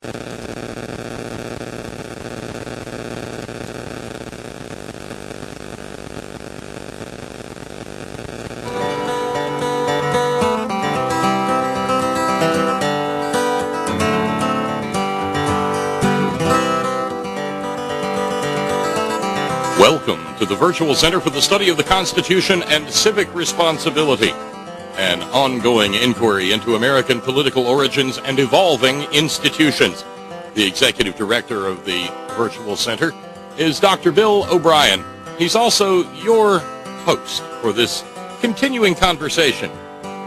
Welcome to the Virtual Center for the Study of the Constitution and Civic Responsibility, an ongoing inquiry into American political origins and evolving institutions. The Executive Director of the Virtual Center is Dr. Bill O'Brien. He's also your host for this continuing conversation.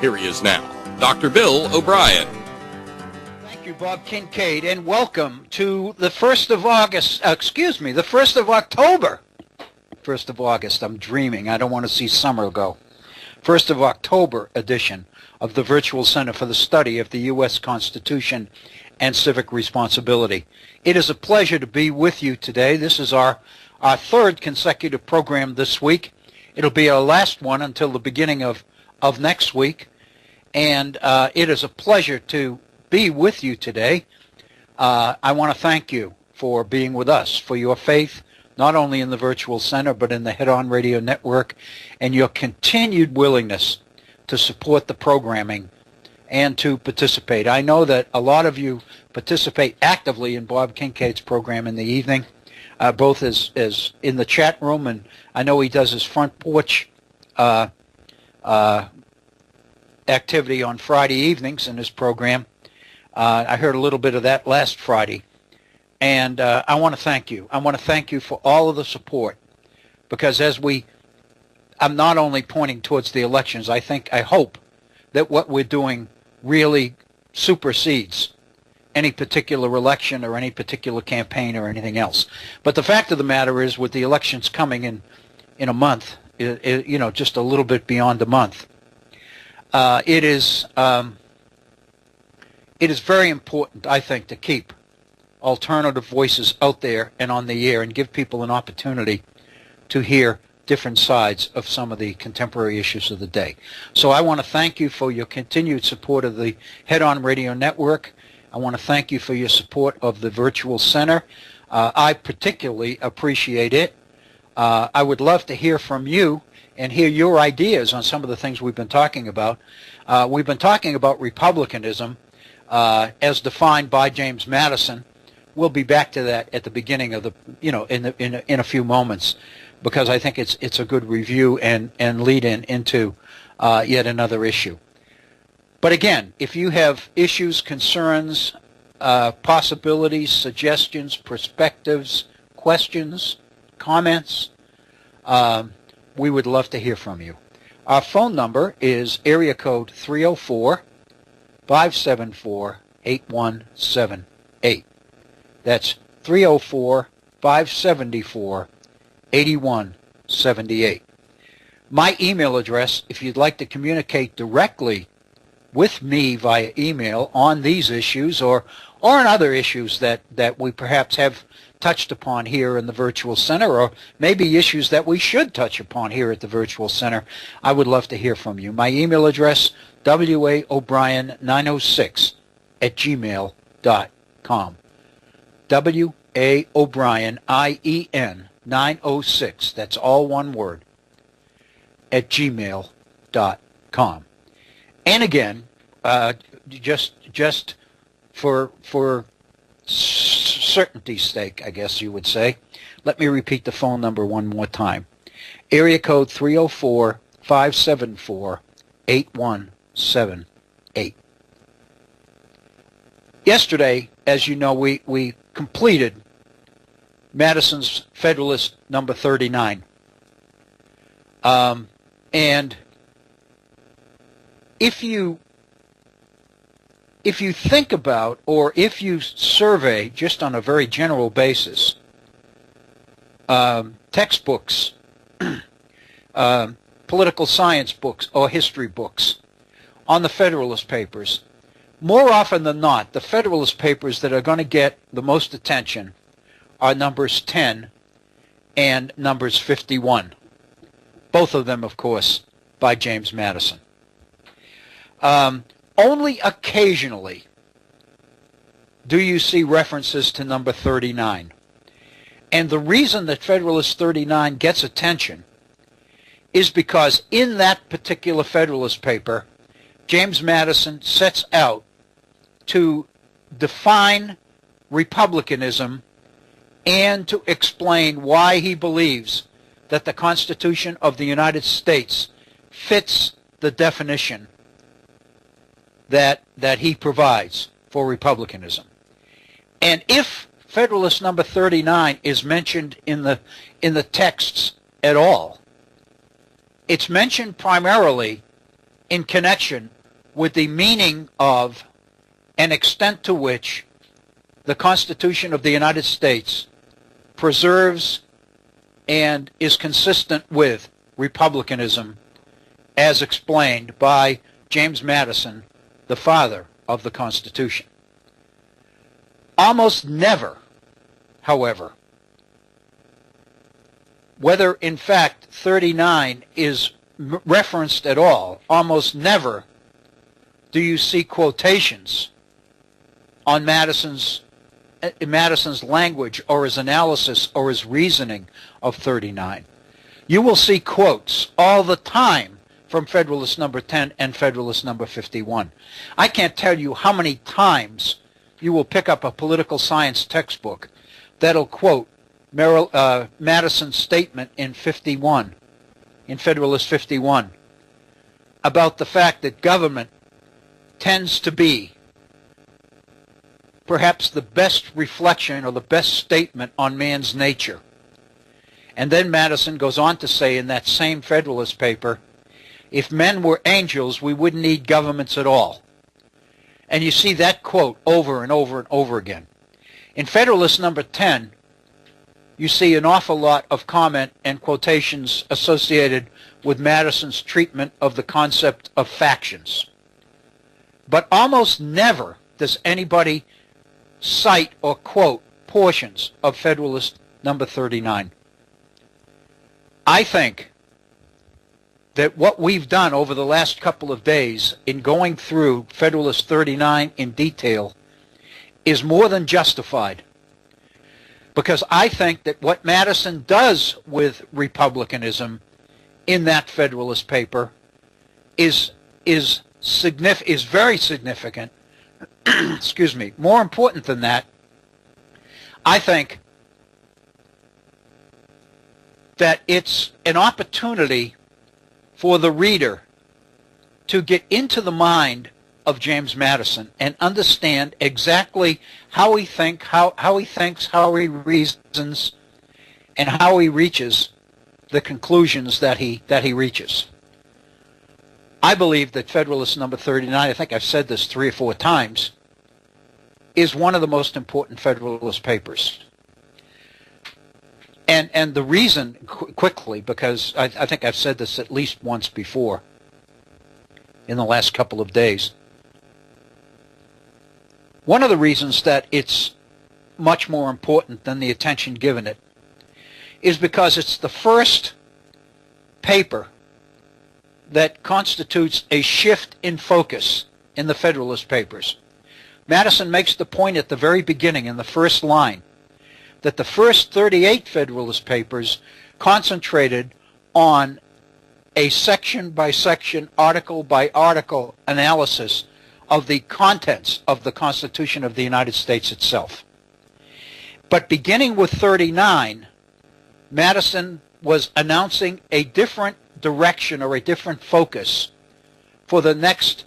Here he is now, Dr. Bill O'Brien. Thank you, Bob Kincaid, and welcome to the 1st of August, the 1st of October. 1st of August, I'm dreaming. I don't want to see summer go. 1st of October edition of the Virtual Center for the Study of the U.S. Constitution and Civic Responsibility. It is a pleasure to be with you today. This is our third consecutive program this week. It'll be our last one until the beginning of next week. And it is a pleasure to be with you today. I want to thank you for being with us, for your faith, not only in the Virtual Center, but in the Head-On Radio Network, and your continued willingness to support the programming and to participate. I know that a lot of you participate actively in Bob Kincaid's program in the evening, both as in the chat room, and I know he does his front porch activity on Friday evenings in his program. I heard a little bit of that last Friday. And I want to thank you. I want to thank you for all of the support, because I'm not only pointing towards the elections, I hope that what we're doing really supersedes any particular election or any particular campaign or anything else. But the fact of the matter is, with the elections coming in a month, just a little bit beyond a month, it is very important, I think, to keep alternative voices out there and on the air and give people an opportunity to hear different sides of some of the contemporary issues of the day. So I want to thank you for your continued support of the Head-On Radio Network. I want to thank you for your support of the Virtual Center. I particularly appreciate it. I would love to hear from you and hear your ideas on some of the things we've been talking about. We've been talking about republicanism as defined by James Madison. We'll be back to that at the beginning of the, in a few moments, because I think it's a good review and lead into yet another issue. But again, if you have issues, concerns, possibilities, suggestions, perspectives, questions, comments, we would love to hear from you. Our phone number is area code 304-574-8178. That's 304-574-8178. My email address, if you'd like to communicate directly with me via email on these issues or on other issues that we perhaps have touched upon here in the Virtual Center, or maybe issues that we should touch upon here at the Virtual Center, I would love to hear from you. My email address, waobrien906@gmail.com. waobrien906, that's all one word, @gmail.com. And again, just for certainty's sake, I guess you would say, let me repeat the phone number one more time. Area code 304-574-8178. Yesterday, as you know, we completed Madison's Federalist number 39. And if you think about, or if you survey just on a very general basis, textbooks, political science books or history books on the Federalist Papers, more often than not, the Federalist Papers that are going to get the most attention are numbers 10 and numbers 51. Both of them, of course, by James Madison. Only occasionally do you see references to number 39? And the reason that Federalist 39 gets attention is because in that particular Federalist paper, James Madison sets out to define republicanism and to explain why he believes that the Constitution of the United States fits the definition that he provides for republicanism. And if Federalist number 39 is mentioned in the texts at all, it's mentioned primarily in connection with the meaning of and extent to which the Constitution of the United States preserves and is consistent with republicanism as explained by James Madison, the father of the Constitution. Almost never, however, whether in fact 39 is referenced at all, almost never do you see quotations on Madison's language or his analysis or his reasoning of 39. You will see quotes all the time from Federalist number 10 and Federalist number 51. I can't tell you how many times you will pick up a political science textbook that'll quote Madison's statement in 51, in Federalist 51, about the fact that government tends to be perhaps the best reflection or the best statement on man's nature. And then Madison goes on to say in that same Federalist paper, if men were angels, we wouldn't need governments at all. And you see that quote over and over and over again. In Federalist number 10, you see an awful lot of comment and quotations associated with Madison's treatment of the concept of factions. But almost never does anybody cite or quote portions of Federalist number 39. I think that what we've done over the last couple of days in going through Federalist 39 in detail is more than justified, because I think that what Madison does with republicanism in that Federalist paper is very significant. Excuse me. More important than that, I think that it's an opportunity for the reader to get into the mind of James Madison and understand exactly how he thinks, how he reasons, and how he reaches the conclusions that he reaches. I believe that Federalist number 39, I think I've said this 3 or 4 times, is one of the most important Federalist papers. And the reason, quickly, because I think I've said this at least once before in the last couple of days, one of the reasons that it's much more important than the attention given it is because it's the first paper that constitutes a shift in focus in the Federalist Papers. Madison makes the point at the very beginning in the first line that the first 38 Federalist Papers concentrated on a section-by-section, article-by-article analysis of the contents of the Constitution of the United States itself. But beginning with 39, Madison was announcing a different direction or a different focus for the next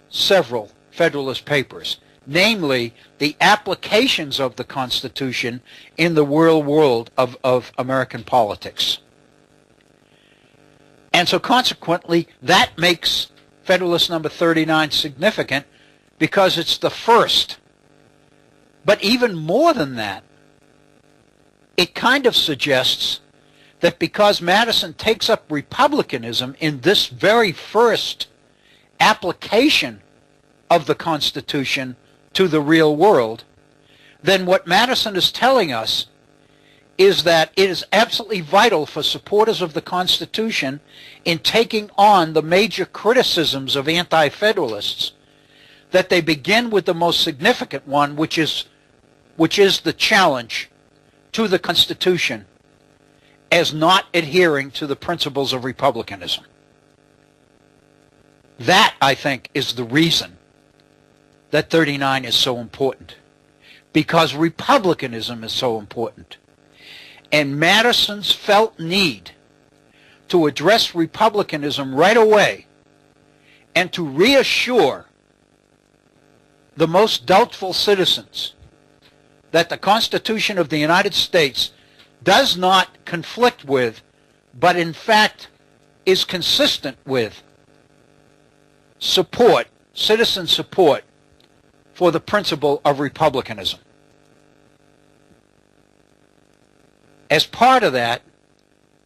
several Federalist Papers, namely the applications of the Constitution in the real world of American politics. And so consequently, that makes Federalist number 39 significant because it's the first. But even more than that, it kind of suggests that because Madison takes up republicanism in this very first application of the Constitution to the real world, then what Madison is telling us is that it is absolutely vital for supporters of the Constitution in taking on the major criticisms of anti-federalists that they begin with the most significant one, which is the challenge to the Constitution as not adhering to the principles of republicanism. That, I think, is the reason that 39 is so important, because republicanism is so important. And Madison's felt need to address republicanism right away and to reassure the most doubtful citizens that the Constitution of the United States does not conflict with, but in fact is consistent with support, citizen support for the principle of republicanism. As part of that,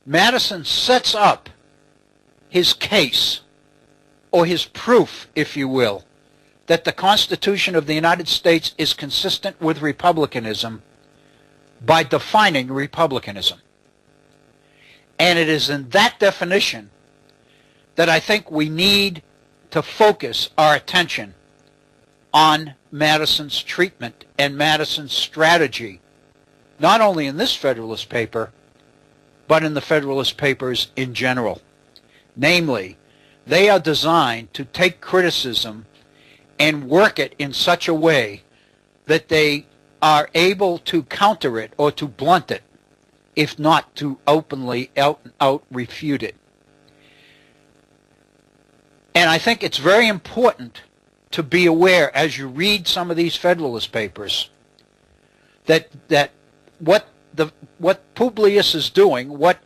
Madison sets up his case, or his proof, if you will, that the Constitution of the United States is consistent with republicanism by defining republicanism. And it is in that definition that I think we need to focus our attention on Madison's treatment and Madison's strategy, not only in this Federalist paper, but in the Federalist Papers in general. Namely, they are designed to take criticism and work it in such a way that they are able to counter it or to blunt it, if not to openly out refute it. And I think it's very important to be aware, as you read some of these Federalist Papers, that what Publius is doing, what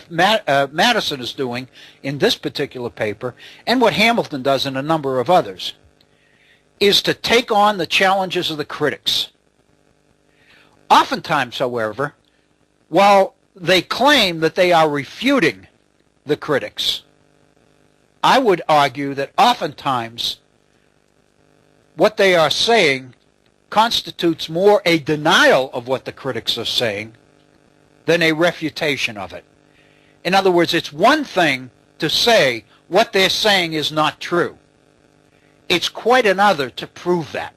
Madison is doing in this particular paper, and what Hamilton does in a number of others, is to take on the challenges of the critics. Oftentimes, however, while they claim that they are refuting the critics, I would argue that oftentimes what they are saying constitutes more a denial of what the critics are saying than a refutation of it. In other words, it's one thing to say what they're saying is not true. It's quite another to prove that.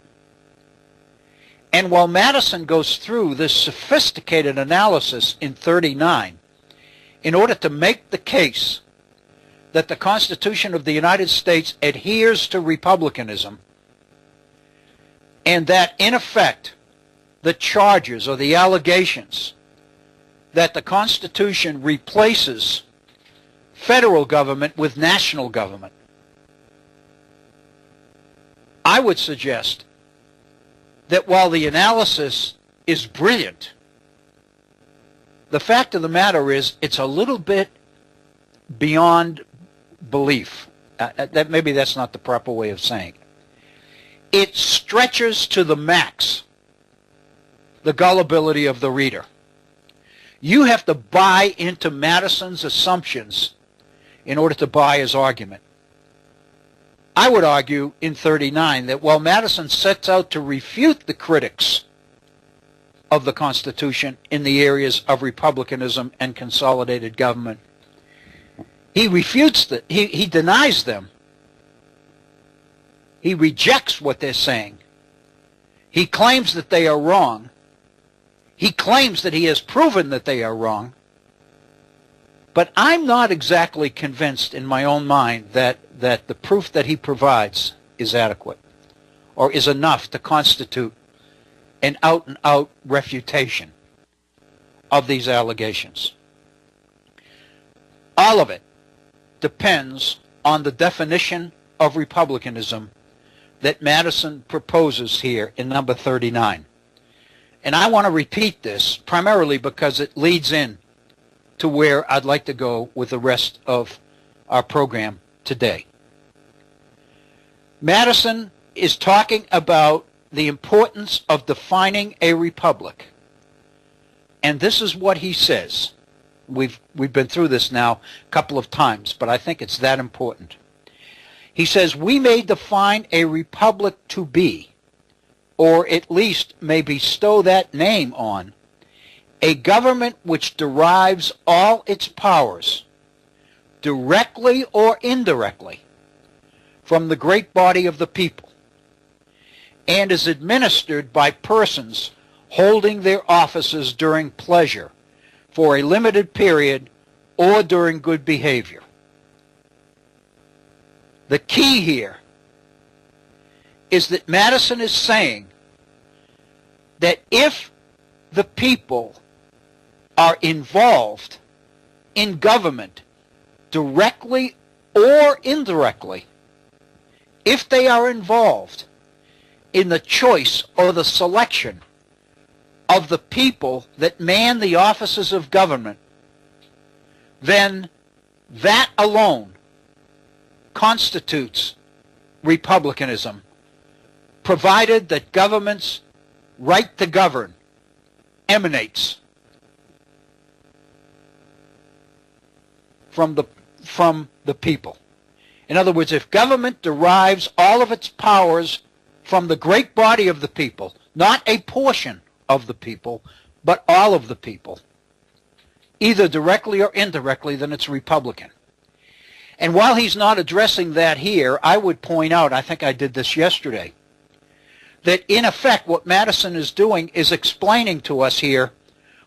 And while Madison goes through this sophisticated analysis in 39 in order to make the case that the Constitution of the United States adheres to republicanism, and that, in effect, the charges or the allegations that the Constitution replaces federal government with national government, I would suggest that while the analysis is brilliant, the fact of the matter is it's a little bit beyond belief. Maybe that's not the proper way of saying it. It stretches to the max the gullibility of the reader. You have to buy into Madison's assumptions in order to buy his argument. I would argue in 39 that while Madison sets out to refute the critics of the Constitution in the areas of republicanism and consolidated government, he refutes that. He denies them. He rejects what they're saying. He claims that they are wrong. He claims that he has proven that they are wrong. But I'm not exactly convinced in my own mind that the proof that he provides is adequate or is enough to constitute an out-and-out refutation of these allegations. All of it depends on the definition of republicanism that Madison proposes here in number 39. And I want to repeat this primarily because it leads in to where I'd like to go with the rest of our program today. Madison is talking about the importance of defining a republic. And this is what he says. We've been through this now a couple of times, but I think it's that important. He says, we may define a republic to be, or at least may bestow that name on, a government which derives all its powers, directly or indirectly, from the great body of the people, and is administered by persons holding their offices during pleasure for a limited period or during good behavior. The key here is that Madison is saying that if the people are involved in government directly or indirectly, if they are involved in the choice or the selection of the people that man the offices of government, then that alone constitutes republicanism, provided that government's right to govern emanates from the people. In other words, if government derives all of its powers from the great body of the people, not a portion of the people, but all of the people, either directly or indirectly, then it's Republican. And while he's not addressing that here, I would point out, I think I did this yesterday, that in effect what Madison is doing is explaining to us here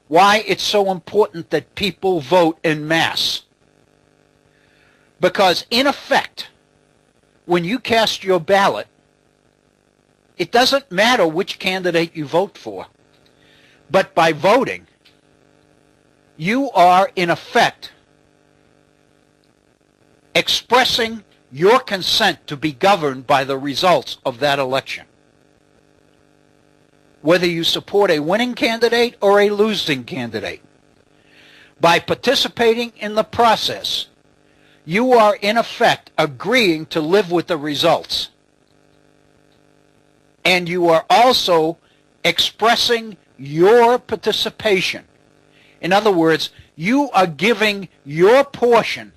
why it's so important that people vote en masse. Because in effect, when you cast your ballot, it doesn't matter which candidate you vote for. But by voting, you are in effect expressing your consent to be governed by the results of that election. Whether you support a winning candidate or a losing candidate. By participating in the process, you are in effect agreeing to live with the results. And you are also expressing your participation. In other words, you are giving your portion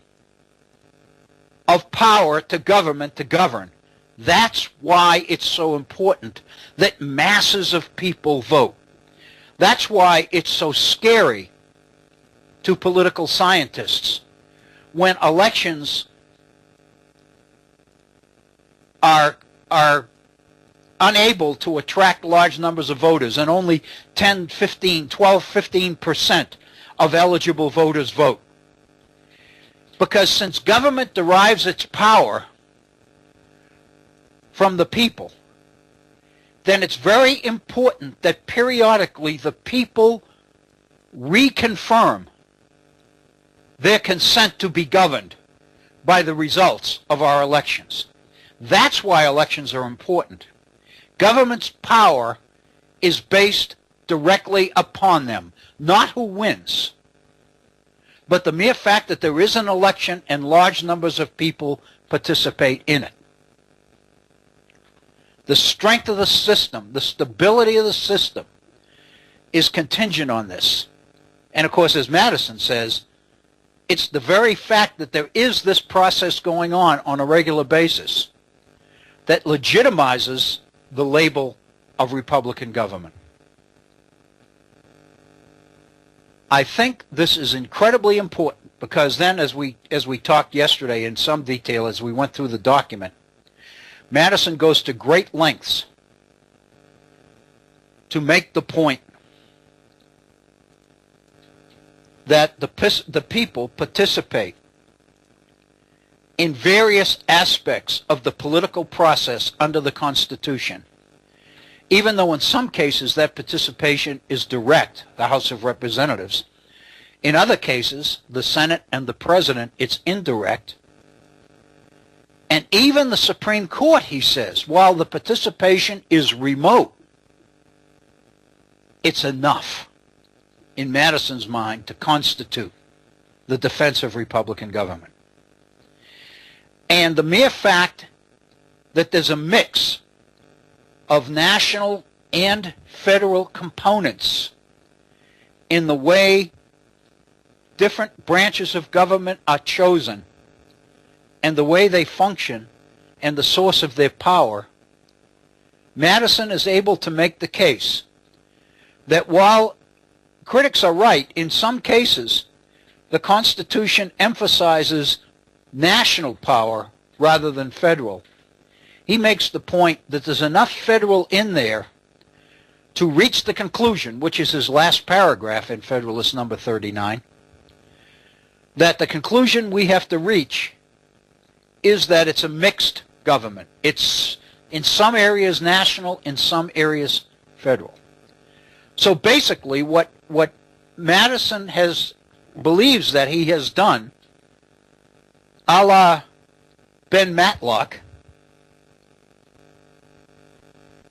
of power to government to govern. That's why it's so important that masses of people vote. That's why it's so scary to political scientists when elections are unable to attract large numbers of voters and only 10, 15, 12, 15% of eligible voters vote. Because since government derives its power from the people, then it's very important that periodically the people reconfirm their consent to be governed by the results of our elections. That's why elections are important. Government's power is based directly upon them, not who wins, but the mere fact that there is an election and large numbers of people participate in it. The strength of the system, the stability of the system is contingent on this. And of course, as Madison says, it's the very fact that there is this process going on a regular basis that legitimizes the label of Republican government. I think this is incredibly important because then, as we talked yesterday in some detail as we went through the document, Madison goes to great lengths to make the point that the people participate in various aspects of the political process under the Constitution, even though in some cases that participation is direct, the House of Representatives. In other cases, the Senate and the President, it's indirect. And even the Supreme Court, he says, while the participation is remote, it's enough, in Madison's mind, to constitute the defense of Republican government. And the mere fact that there's a mix of national and federal components in the way different branches of government are chosen and the way they function and the source of their power, Madison is able to make the case that while critics are right, in some cases the Constitution emphasizes national power rather than federal, he makes the point that there's enough federal in there to reach the conclusion, which is his last paragraph in Federalist number 39, that the conclusion we have to reach is that it's a mixed government. It's in some areas national, in some areas federal. So basically what Madison believes that he has done, a la Ben Matlock,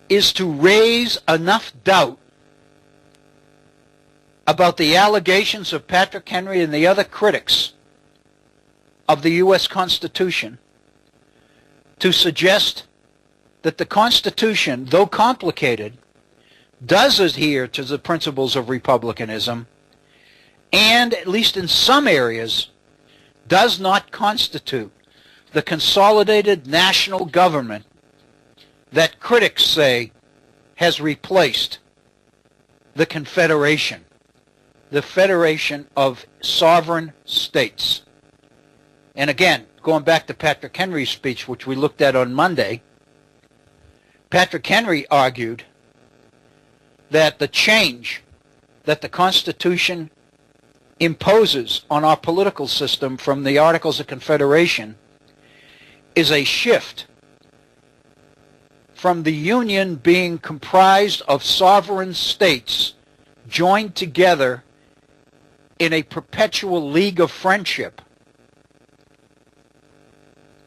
is to raise enough doubt about the allegations of Patrick Henry and the other critics of the U.S. Constitution to suggest that the Constitution, though complicated, does adhere to the principles of republicanism and, at least in some areas, does not constitute the consolidated national government that critics say has replaced the Confederation, the federation of sovereign states. And again, going back to Patrick Henry's speech, which we looked at on Monday, Patrick Henry argued that the change that the Constitution imposes on our political system from the Articles of Confederation is a shift from the Union being comprised of sovereign states joined together in a perpetual league of friendship.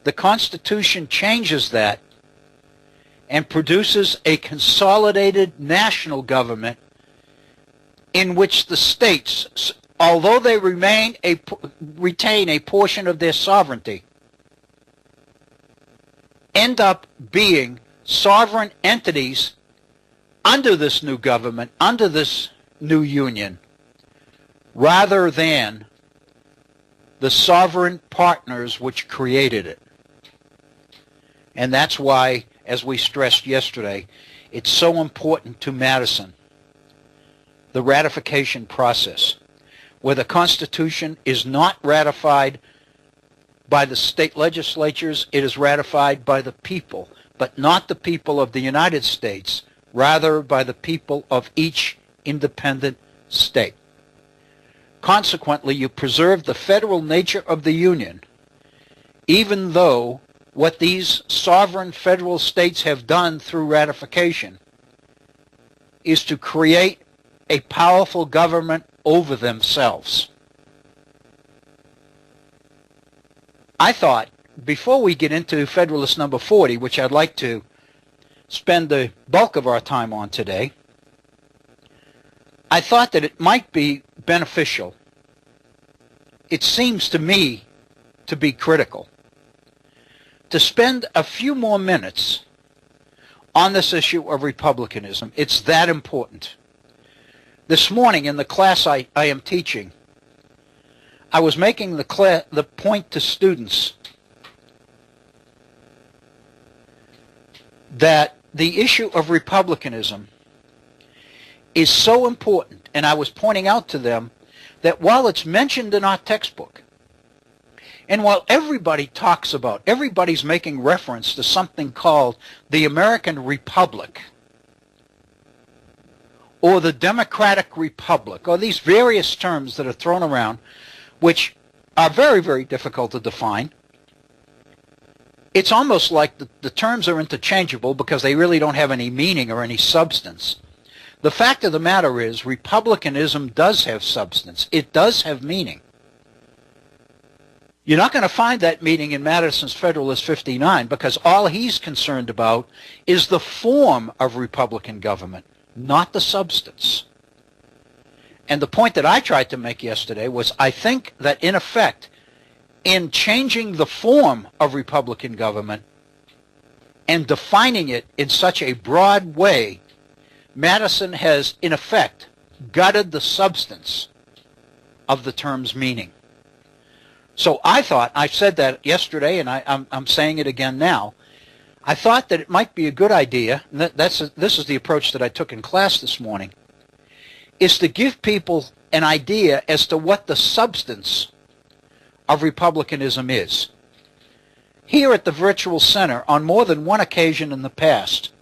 The Constitution changes that and produces a consolidated national government in which the states, although they retain a portion of their sovereignty, end up being sovereign entities under this new government, under this new union, rather than the sovereign partners which created it. And that's why, as we stressed yesterday, it's so important to Madison, the ratification process, where the Constitution is not ratified by the state legislatures, it is ratified by the people, but not the people of the United States, rather by the people of each independent state. Consequently, you preserve the federal nature of the Union, even though what these sovereign federal states have done through ratification is to create a powerful government over themselves. I thought, before we get into Federalist number 40, which I'd like to spend the bulk of our time on today, I thought that it might be beneficial. It seems to me to be critical to spend a few more minutes on this issue of republicanism. It's that important. This morning in the class I am teaching, I was making the point to students that the issue of republicanism is so important, and I was pointing out to them that while it's mentioned in our textbook, and while everybody's making reference to something called the American Republic, or the Democratic Republic, or these various terms that are thrown around, which are very, very difficult to define, it's almost like the terms are interchangeable because they really don't have any meaning or any substance. The fact of the matter is, republicanism does have substance. It does have meaning. You're not going to find that meaning in Madison's Federalist 59 because all he's concerned about is the form of Republican government, not the substance. And the point that I tried to make yesterday was I think that, in effect, in changing the form of Republican government and defining it in such a broad way, Madison has, in effect, gutted the substance of the term's meaning. So I thought, I said that yesterday, and I'm saying it again now, I thought that it might be a good idea, and this is the approach that I took in class this morning, is to give people an idea as to what the substance of republicanism is. here at the Virtual Center, on more than one occasion in the past,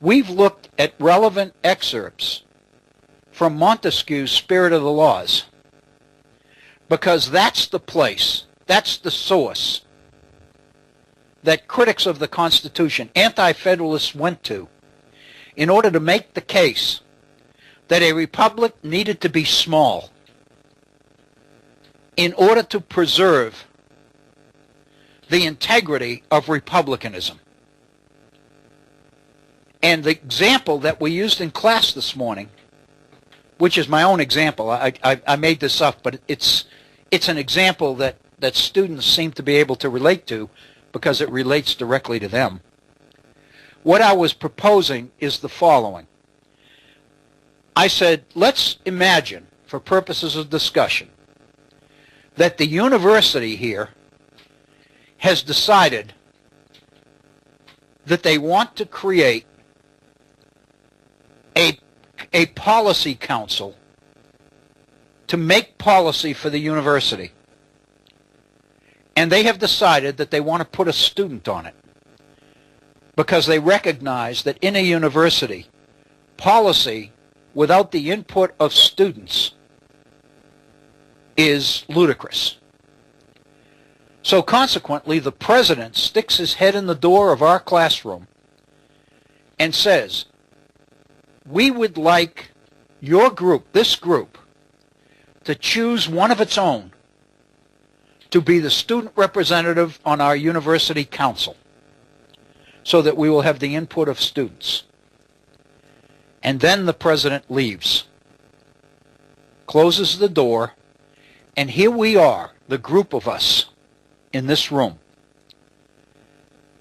we've looked at relevant excerpts from Montesquieu's Spirit of the Laws, because that's the place, that's the source that critics of the Constitution, anti-federalists, went to in order to make the case that a republic needed to be small in order to preserve the integrity of republicanism. And the example that we used in class this morning, which is my own example, I made this up, but it's an example that students seem to be able to relate to because it relates directly to them. What I was proposing is the following. I said, let's imagine, for purposes of discussion, that the university here has decided that they want to create a policy council to make policy for the university. And they have decided that they want to put a student on it because they recognize that in a university, policy without the input of students is ludicrous. So consequently, the president sticks his head in the door of our classroom and says, we would like your group, this group, to choose one of its own to be the student representative on our university council so that we will have the input of students. And then the president leaves, closes the door, and here we are, the group of us in this room.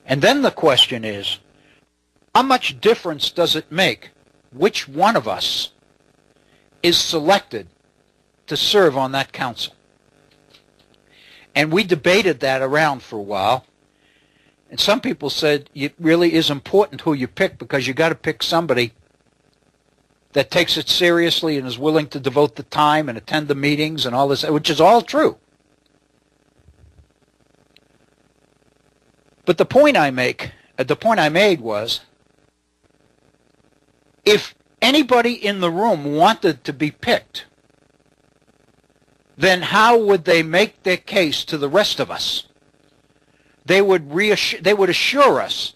And then the question is, how much difference does it make which one of us is selected to serve on that council? And we debated that around for a while. And some people said it really is important who you pick because you got to pick somebody that takes it seriously and is willing to devote the time and attend the meetings and all this, which is all true. But the point I made was, if anybody in the room wanted to be picked, then how would they make their case to the rest of us? They would assure us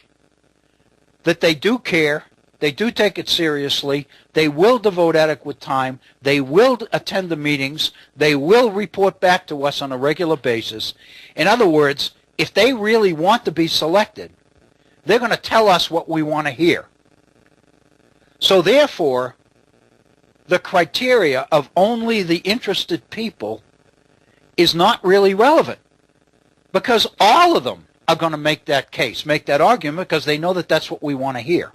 that they do care, they do take it seriously, they will devote adequate time, they will attend the meetings, they will report back to us on a regular basis. In other words, if they really want to be selected, they're going to tell us what we want to hear. So therefore, the criteria of only the interested people is not really relevant, because all of them are going to make that case, make that argument, because they know that that's what we want to hear.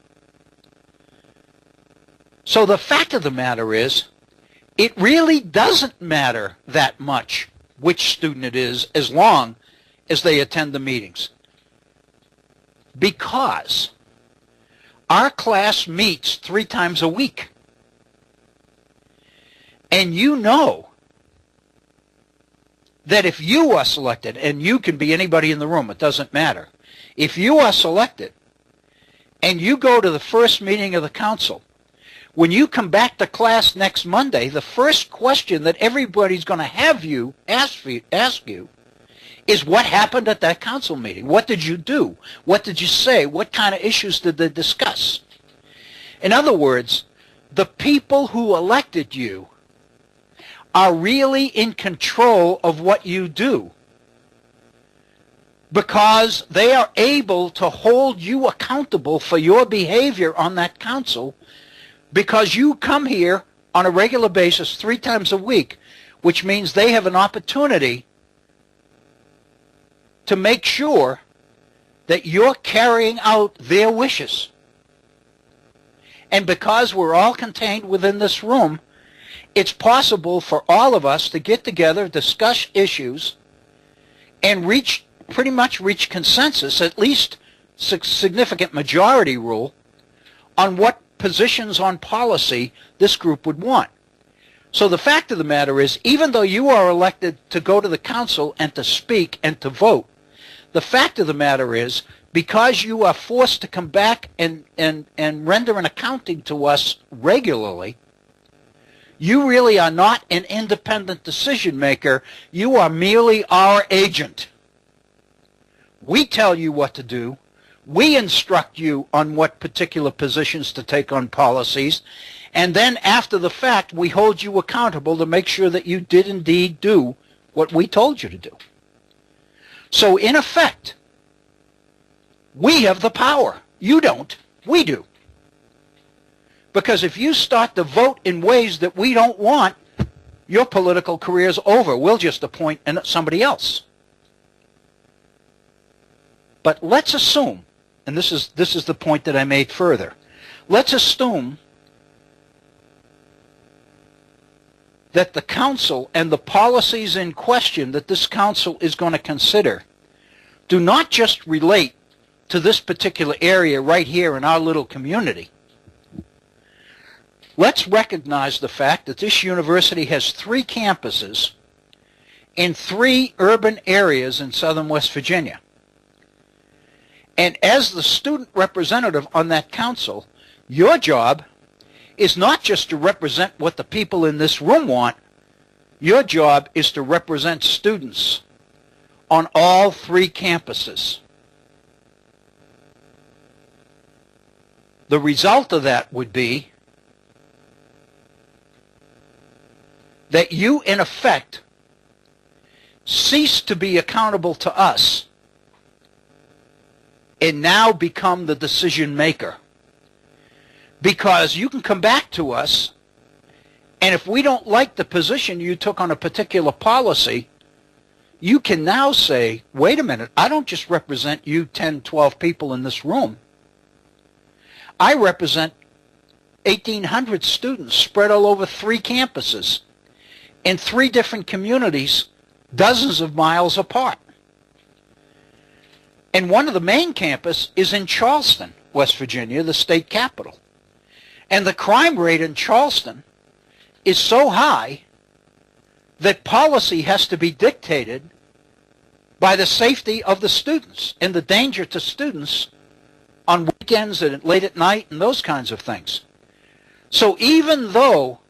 So the fact of the matter is, it really doesn't matter that much which student it is as long as they attend the meetings, because our class meets 3 times a week. And you know that if you are selected, and you can be anybody in the room, it doesn't matter. If you are selected and you go to the first meeting of the council, when you come back to class next Monday, the first question that everybody's going to have you ask you is, what happened at that council meeting? What did you do? What did you say? What kind of issues did they discuss? In other words, the people who elected you are really in control of what you do, because they are able to hold you accountable for your behavior on that council, because you come here on a regular basis 3 times a week, which means they have an opportunity to make sure that you're carrying out their wishes. And because we're all contained within this room, it's possible for all of us to get together, discuss issues, and pretty much reach consensus, at least significant majority rule, on what positions on policy this group would want. So the fact of the matter is, even though you are elected to go to the council and to speak and to vote, The fact of the matter is, because you are forced to come back and render an accounting to us regularly, you really are not an independent decision maker. You are merely our agent. We tell you what to do. We instruct you on what particular positions to take on policies. And then after the fact, we hold you accountable to make sure that you did indeed do what we told you to do. So in effect, we have the power. You don't. We do. Because if you start to vote in ways that we don't want, your political career's over. We'll just appoint somebody else. But let's assume, and this is the point that I made further, let's assume that the council and the policies in question that this council is going to consider do not just relate to this particular area right here in our little community. Let's recognize the fact that this university has 3 campuses in 3 urban areas in southern West Virginia. And as the student representative on that council, your job is not just to represent what the people in this room want. Your job is to represent students on all 3 campuses. The result of that would be that you, in effect, cease to be accountable to us and now become the decision maker. Because you can come back to us, and if we don't like the position you took on a particular policy, you can now say, wait a minute, I don't just represent you 10, 12 people in this room. I represent 1,800 students spread all over 3 campuses in 3 different communities, dozens of miles apart. And one of the main campus is in Charleston, West Virginia, the state capital. And the crime rate in Charleston is so high that policy has to be dictated by the safety of the students and the danger to students on weekends and late at night and those kinds of things. So even though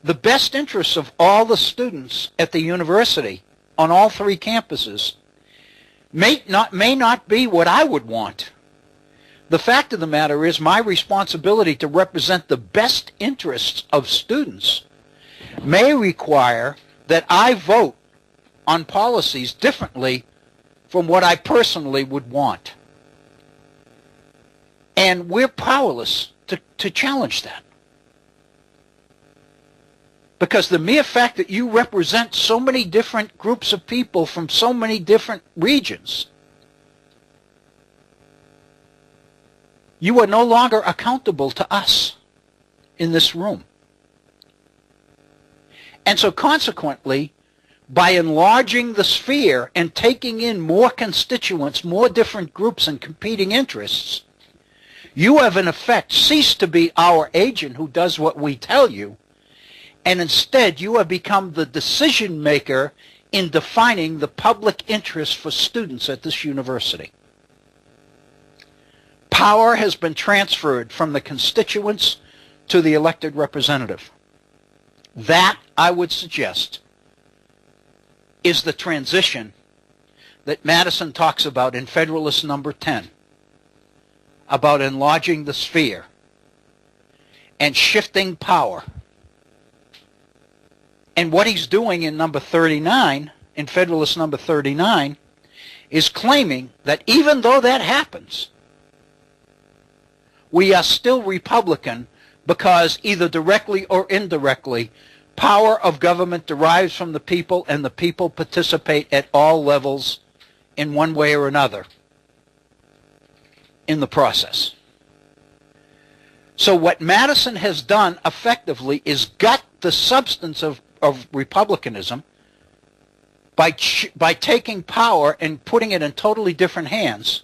the best interests of all the students at the university on all 3 campuses may not be what I would want, the fact of the matter is my responsibility to represent the best interests of students may require that I vote on policies differently from what I personally would want. And we're powerless to challenge that. Because the mere fact that you represent so many different groups of people from so many different regions, you are no longer accountable to us in this room. And so consequently, by enlarging the sphere and taking in more constituents, more different groups and competing interests, you have in effect ceased to be our agent who does what we tell you, and instead you have become the decision maker in defining the public interest for students at this university. Power has been transferred from the constituents to the elected representative. That, I would suggest, is the transition that Madison talks about in Federalist No. 10, about enlarging the sphere and shifting power. And what he's doing in number 39, in Federalist No. 39, is claiming that even though that happens, we are still Republican because either directly or indirectly, power of government derives from the people and the people participate at all levels in one way or another in the process. So what Madison has done effectively is gut the substance of republicanism by taking power and putting it in totally different hands,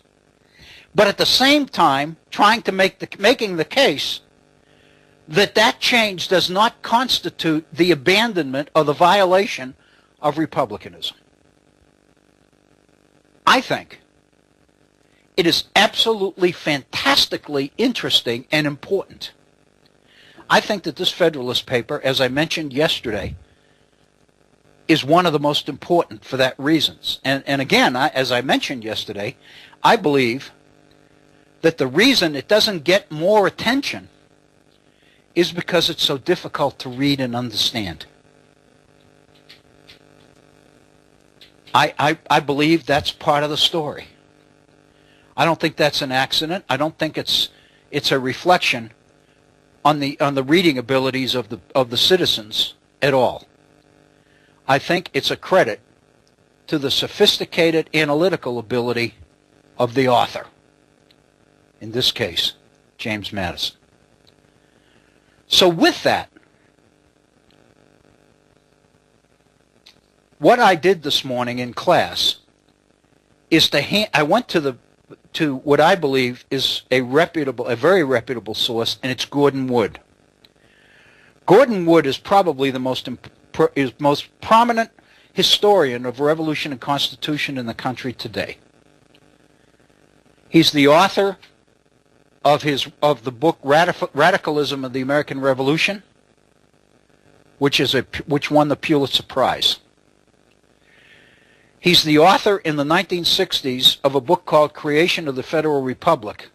but at the same time trying to making the case that that change does not constitute the abandonment or the violation of republicanism. I think It is absolutely fantastically interesting and important. I think that this Federalist paper, as I mentioned yesterday, is one of the most important for that reasons. And again, as I mentioned yesterday, I believe that the reason it doesn't get more attention is because it's so difficult to read and understand. I believe that's part of the story. I don't think that's an accident. I don't think it's a reflection on the reading abilities of the citizens at all. I think it's a credit to the sophisticated analytical ability of the author. In this case, James Madison. So with that, what I did this morning in class is I went to what I believe is a very reputable source, and it's Gordon Wood. Gordon Wood is probably the most prominent historian of revolution and constitution in the country today. He's the author of the book Radicalism of the American Revolution, which won the Pulitzer Prize. He's the author in the 1960s of a book called Creation of the Federal Republic,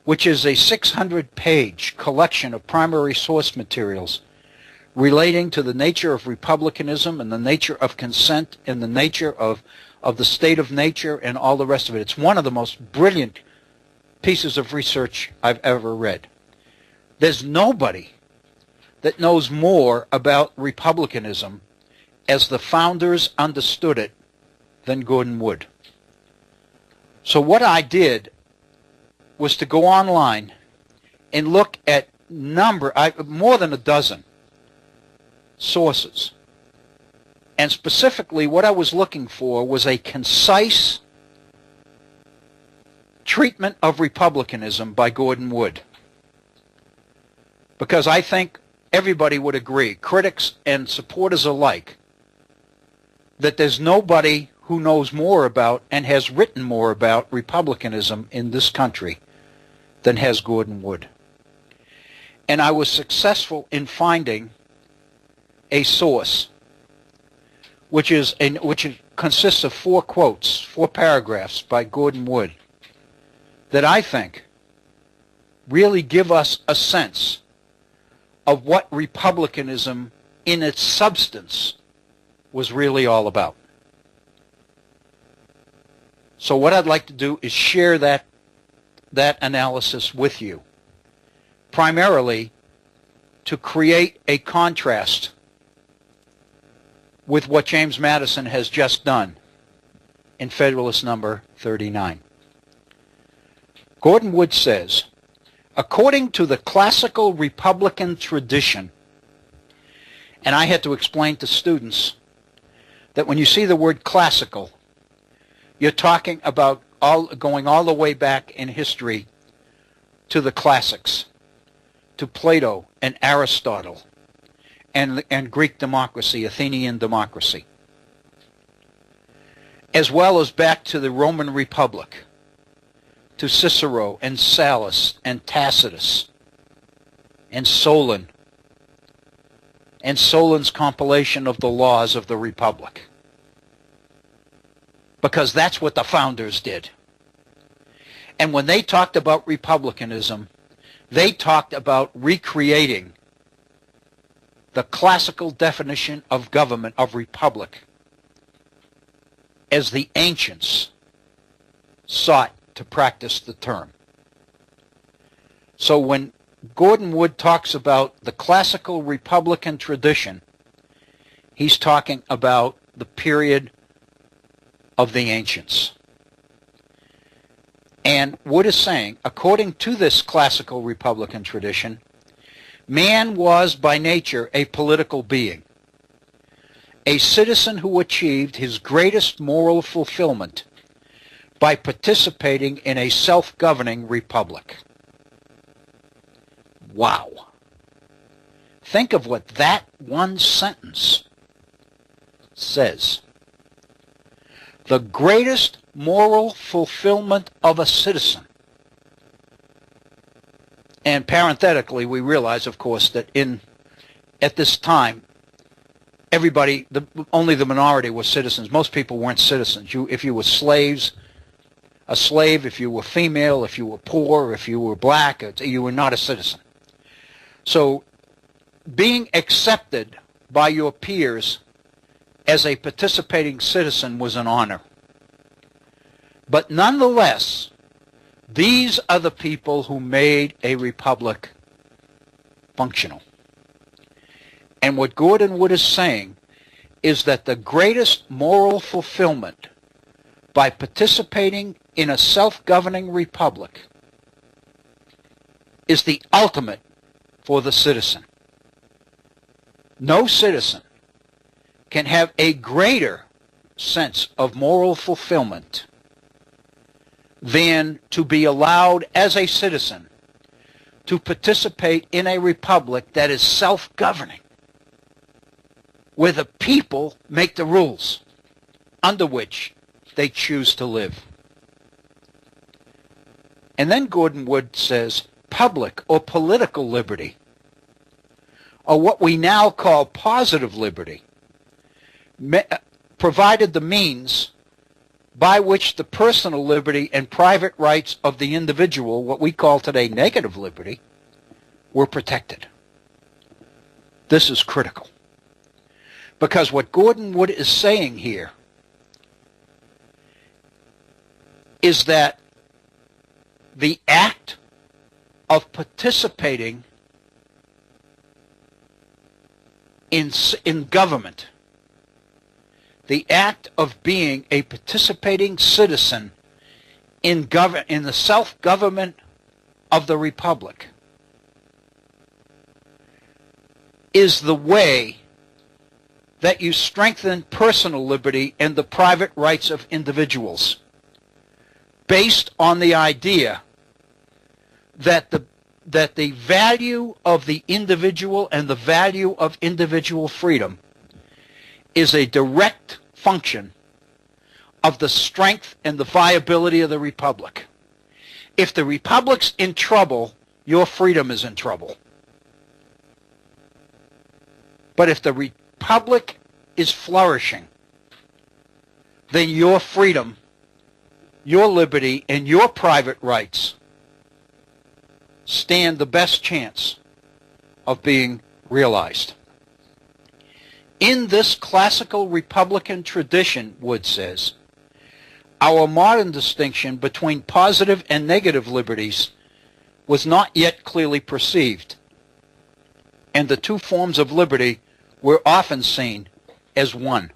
which is a 600-page collection of primary source materials relating to the nature of republicanism and the nature of consent and the nature of the state of nature and all the rest of it. It's one of the most brilliant pieces of research I've ever read. There's nobody that knows more about republicanism as the founders understood it than Gordon Wood. So what I did was to go online and look at more than a dozen sources. And specifically what I was looking for was a concise treatment of republicanism by Gordon Wood. Because I think everybody would agree, critics and supporters alike, that there's nobody who knows more about and has written more about republicanism in this country than has Gordon Wood. And I was successful in finding a source which consists of 4 quotes, 4 paragraphs by Gordon Wood that I think really give us a sense of what republicanism in its substance was really all about. So what I'd like to do is share that analysis with you, primarily to create a contrast with what James Madison has just done in Federalist number 39. Gordon Wood says, according to the classical Republican tradition, and I had to explain to students that when you see the word classical, you're talking about going all the way back in history to the classics, to Plato and Aristotle, and Greek democracy, Athenian democracy, as well as back to the Roman Republic, to Cicero and Sallust and Tacitus and Solon, and Solon's compilation of the laws of the Republic. Because that's what the founders did. And when they talked about republicanism, they talked about recreating the classical definition of government, of republic, as the ancients sought to practice the term. So when Gordon Wood talks about the classical Republican tradition, he's talking about the period of the ancients. And Wood is saying, according to this classical Republican tradition, man was by nature a political being, a citizen who achieved his greatest moral fulfillment by participating in a self-governing republic. Wow. Think of what that one sentence says. the greatest moral fulfillment of a citizen. And parenthetically, we realize, of course, that at this time, everybody, only the minority were citizens. Most people weren't citizens. If you were slaves, a slave, if you were female, if you were poor, if you were black, you were not a citizen. So being accepted by your peers as a participating citizen was an honor. But nonetheless, these are the people who made a republic functional. And what Gordon Wood is saying is that the greatest moral fulfillment by participating in a self-governing republic is the ultimate for the citizen. No citizen can have a greater sense of moral fulfillment than to be allowed as a citizen to participate in a republic that is self-governing, where the people make the rules under which they choose to live. And then Gordon Wood says public or political liberty, or what we now call positive liberty, provided the means by which the personal liberty and private rights of the individual, what we call today negative liberty, were protected. This is critical. Because what Gordon Wood is saying here is that the act of participating in government, the act of being a participating citizen in the self-government of the republic, is the way that you strengthen personal liberty and the private rights of individuals, based on the idea that the value of the individual and the value of individual freedom is a direct function of the strength and the viability of the republic. If the republic's in trouble, your freedom is in trouble. But if the republic is flourishing, then your freedom, your liberty, and your private rights stand the best chance of being realized. In this classical republican tradition, Wood says, our modern distinction between positive and negative liberties was not yet clearly perceived, and the two forms of liberty were often seen as one.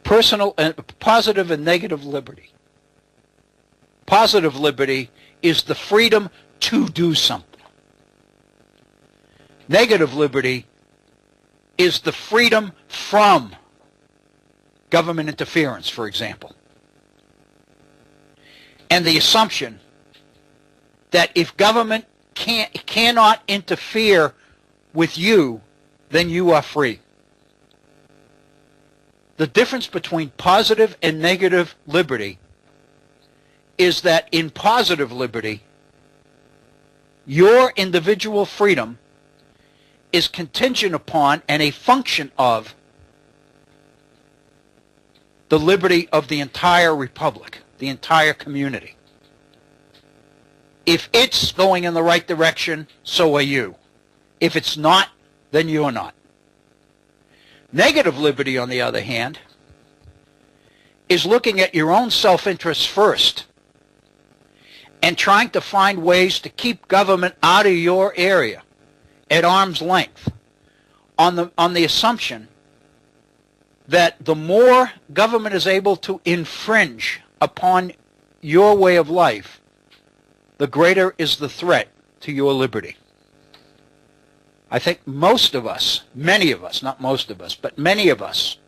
Positive and negative liberty. Positive liberty is the freedom to do something. Negative liberty is the freedom from government interference, for example. And the assumption that if government cannot interfere with you, then you are free. The difference between positive and negative liberty is that in positive liberty, your individual freedom is contingent upon and a function of the liberty of the entire republic, the entire community. If it's going in the right direction, so are you. If it's not, then you're not. Negative liberty, on the other hand, is looking at your own self-interest first and trying to find ways to keep government out of your area at arm's length on the assumption that the more government is able to infringe upon your way of life, the greater is the threat to your liberty. I think most of us, many of us, not most of us, but many of us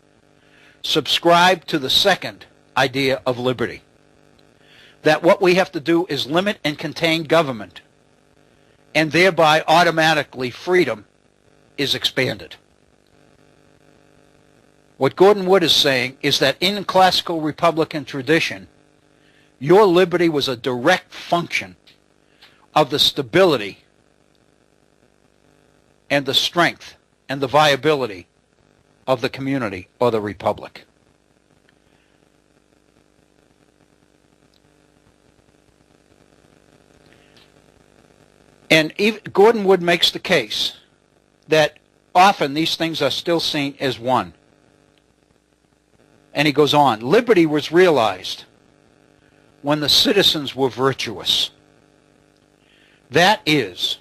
subscribe to the second idea of liberty. That what we have to do is limit and contain government, and thereby automatically freedom is expanded. What Gordon Wood is saying is that in classical Republican tradition, your liberty was a direct function of the stability and the strength and the viability of the community or the republic. And Gordon Wood makes the case that often these things are still seen as one. And he goes on, liberty was realized when the citizens were virtuous. That is,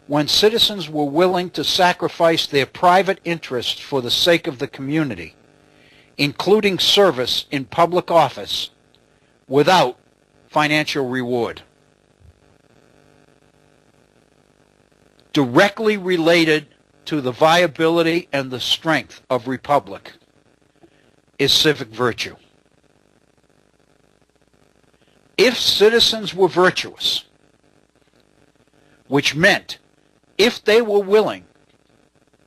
when citizens were willing to sacrifice their private interests for the sake of the community, including service in public office, without financial reward. Directly related to the viability and the strength of republic is civic virtue. If citizens were virtuous, which meant if they were willing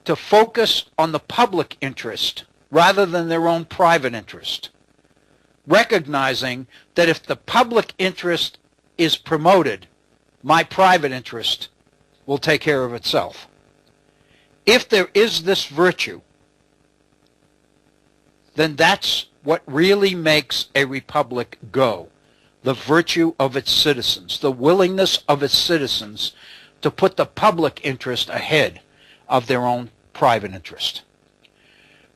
to focus on the public interest rather than their own private interest, recognizing that if the public interest is promoted, my private interest will take care of itself. If there is this virtue, then that's what really makes a republic go. The virtue of its citizens, the willingness of its citizens to put the public interest ahead of their own private interest.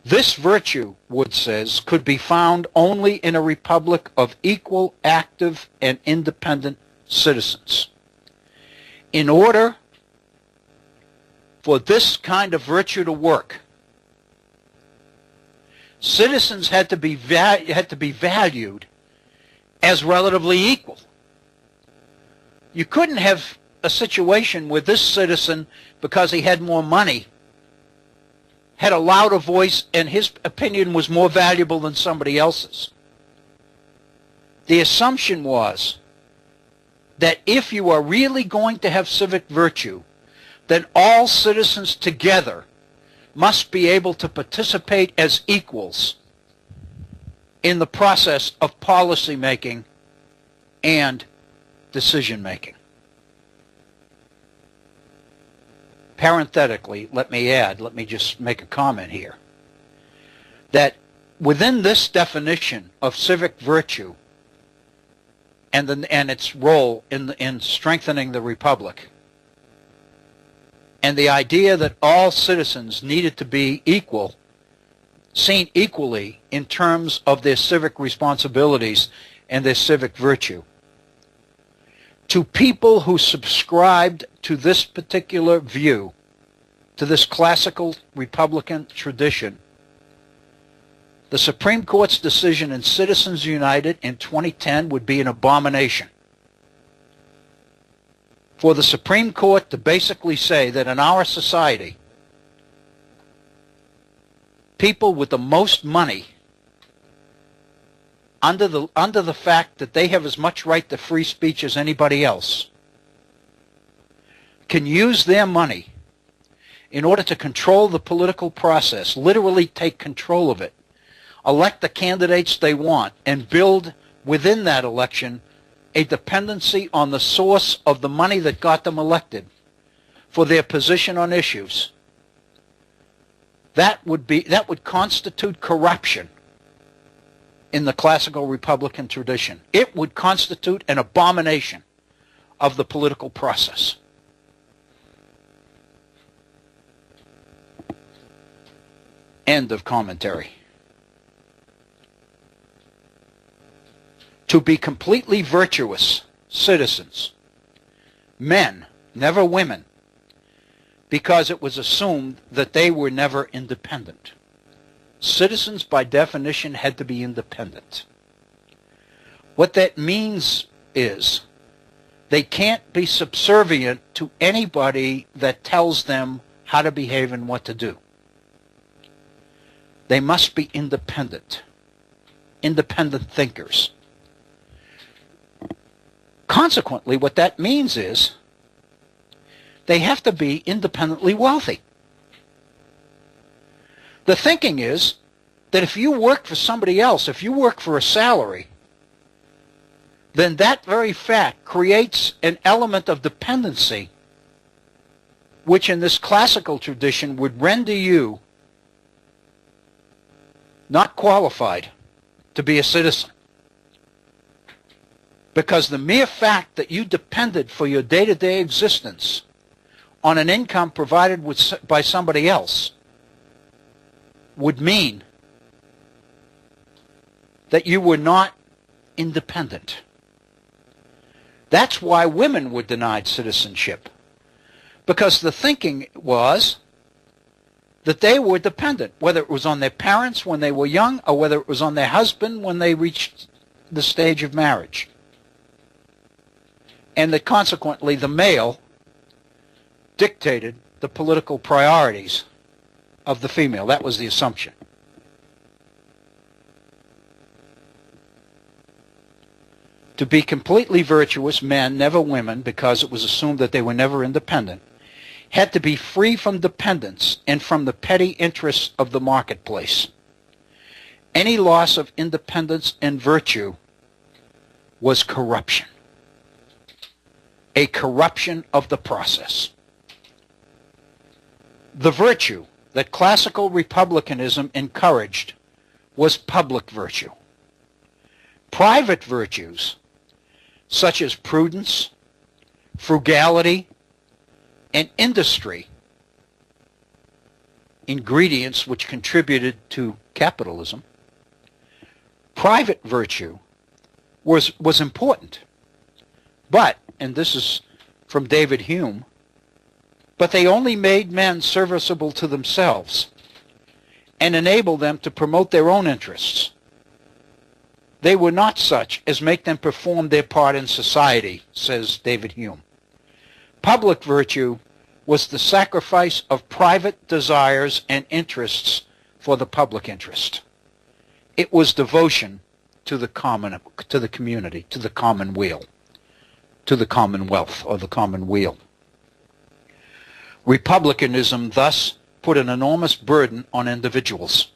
This virtue, Wood says, could be found only in a republic of equal, active, and independent citizens. In order for this kind of virtue to work, citizens had to be valued as relatively equal. You couldn't have a situation where this citizen, because he had more money, had a louder voice and his opinion was more valuable than somebody else's. The assumption was that if you are really going to have civic virtue, then all citizens together must be able to participate as equals in the process of policy making and decision making. Parenthetically, let me just make a comment here, that within this definition of civic virtue and its role in strengthening the republic, and the idea that all citizens needed to be equal, seen equally in terms of their civic responsibilities and their civic virtue. To people who subscribed to this particular view, to this classical Republican tradition, the Supreme Court's decision in Citizens United in 2010 would be an abomination. For the Supreme Court to basically say that in our society, people with the most money, under the fact that they have as much right to free speech as anybody else, can use their money in order to control the political process, literally take control of it, elect the candidates they want, and build within that election a dependency on the source of the money that got them elected for their position on issues. That would constitute corruption in the classical Republican tradition. It would constitute an abomination of the political process. End of commentary. To be completely virtuous citizens, men, never women, because it was assumed that they were never independent. Citizens, by definition, had to be independent. What that means is they can't be subservient to anybody that tells them how to behave and what to do. They must be independent thinkers. Consequently, what that means is they have to be independently wealthy. The thinking is that if you work for somebody else, if you work for a salary, then that very fact creates an element of dependency which in this classical tradition would render you not qualified to be a citizen. Because the mere fact that you depended for your day-to-day existence on an income provided by somebody else would mean that you were not independent. That's why women were denied citizenship. Because the thinking was that they were dependent, whether it was on their parents when they were young or whether it was on their husband when they reached the stage of marriage. And that consequently the male dictated the political priorities of the female. That was the assumption. To be completely virtuous, men, never women, because it was assumed that they were never independent, had to be free from dependence and from the petty interests of the marketplace. Any loss of independence and virtue was corruption. A corruption of the process. The virtue that classical republicanism encouraged was public virtue. Private virtues, such as prudence, frugality, and industry, ingredients which contributed to capitalism, private virtue was important. But, and this is from David Hume, but they only made men serviceable to themselves and enabled them to promote their own interests. They were not such as make them perform their part in society, says David Hume. Public virtue was the sacrifice of private desires and interests for the public interest. It was devotion to the community, to the commonweal, to the commonwealth or the commonweal. Republicanism thus put an enormous burden on individuals.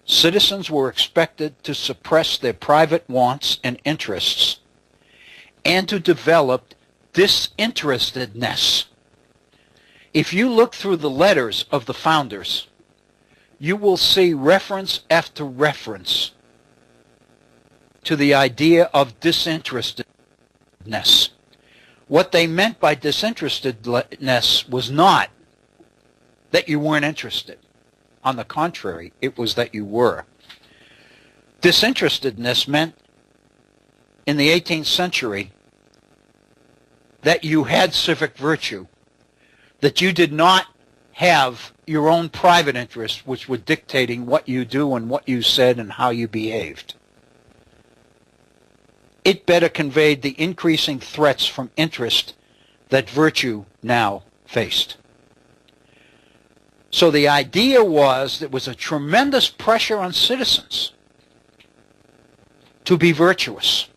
Citizens were expected to suppress their private wants and interests and to develop disinterestedness. If you look through the letters of the founders, you will see reference after reference to the idea of disinterestedness. What they meant by disinterestedness was not that you weren't interested. On the contrary, it was that you were. Disinterestedness meant, in the 18th century, that you had civic virtue, that you did not have your own private interests which were dictating what you do and what you said and how you behaved. It better conveyed the increasing threats from interest that virtue now faced. So the idea was there was a tremendous pressure on citizens to be virtuous.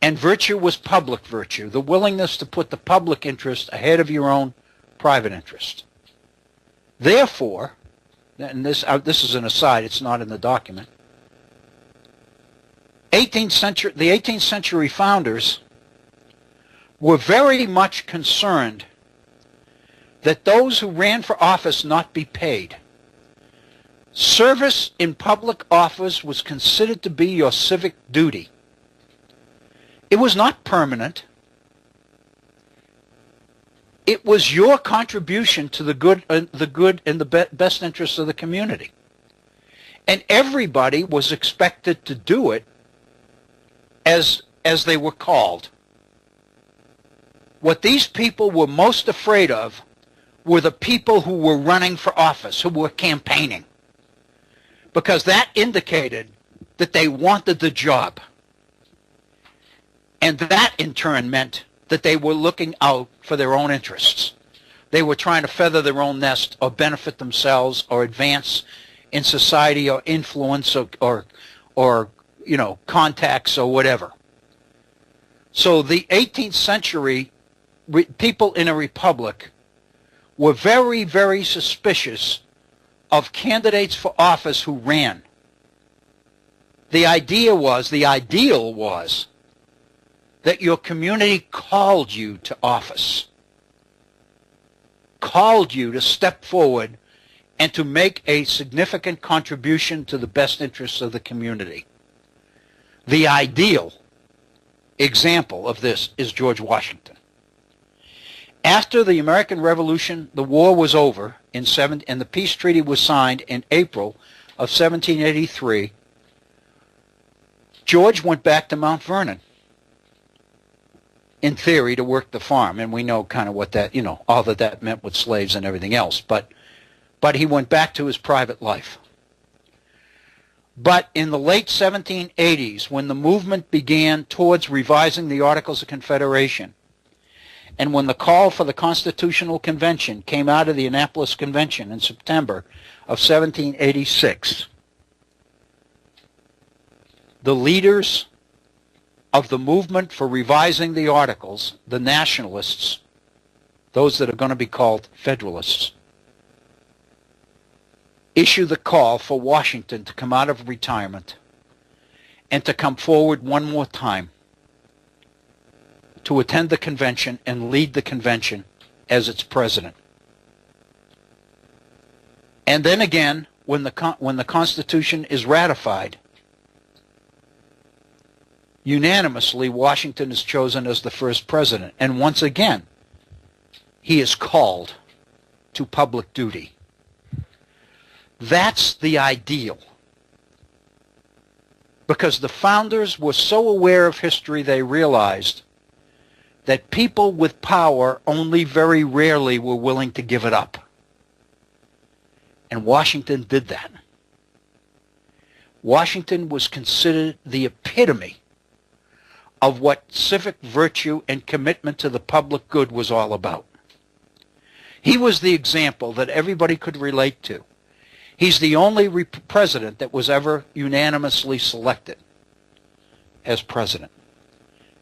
And virtue was public virtue, the willingness to put the public interest ahead of your own private interest. Therefore, and this is an aside, it's not in the document, the 18th century founders were very much concerned that those who ran for office not be paid. Service in public office was considered to be your civic duty. It was not permanent. It was your contribution to the good and the best interests of the community. And everybody was expected to do it as they were called. What these people were most afraid of were the people who were running for office, who were campaigning, because that indicated that they wanted the job. And that in turn meant that they were looking out for their own interests. They were trying to feather their own nest or benefit themselves or advance in society or influence or contacts or whatever. So the 18th century people in a republic were very, very suspicious of candidates for office who ran. The ideal was that your community called you to office, called you to step forward and to make a significant contribution to the best interests of the community. The ideal example of this is George Washington. After the American Revolution, the war was over, and the peace treaty was signed in April of 1783. George went back to Mount Vernon, in theory, to work the farm, and we know kind of what that, all that meant with slaves and everything else, but he went back to his private life. But in the late 1780s, when the movement began towards revising the Articles of Confederation, and when the call for the Constitutional Convention came out of the Annapolis Convention in September of 1786, the leaders of the movement for revising the Articles, the nationalists, those that are going to be called Federalists, issue the call for Washington to come out of retirement and to come forward one more time to attend the convention and lead the convention as its president. And then again, when the Constitution is ratified, unanimously, Washington is chosen as the first president. And once again, he is called to public duty. That's the ideal. Because the founders were so aware of history, they realized that people with power only very rarely were willing to give it up. And Washington did that. Washington was considered the epitome of what civic virtue and commitment to the public good was all about. He was the example that everybody could relate to. He's the only president that was ever unanimously selected as president.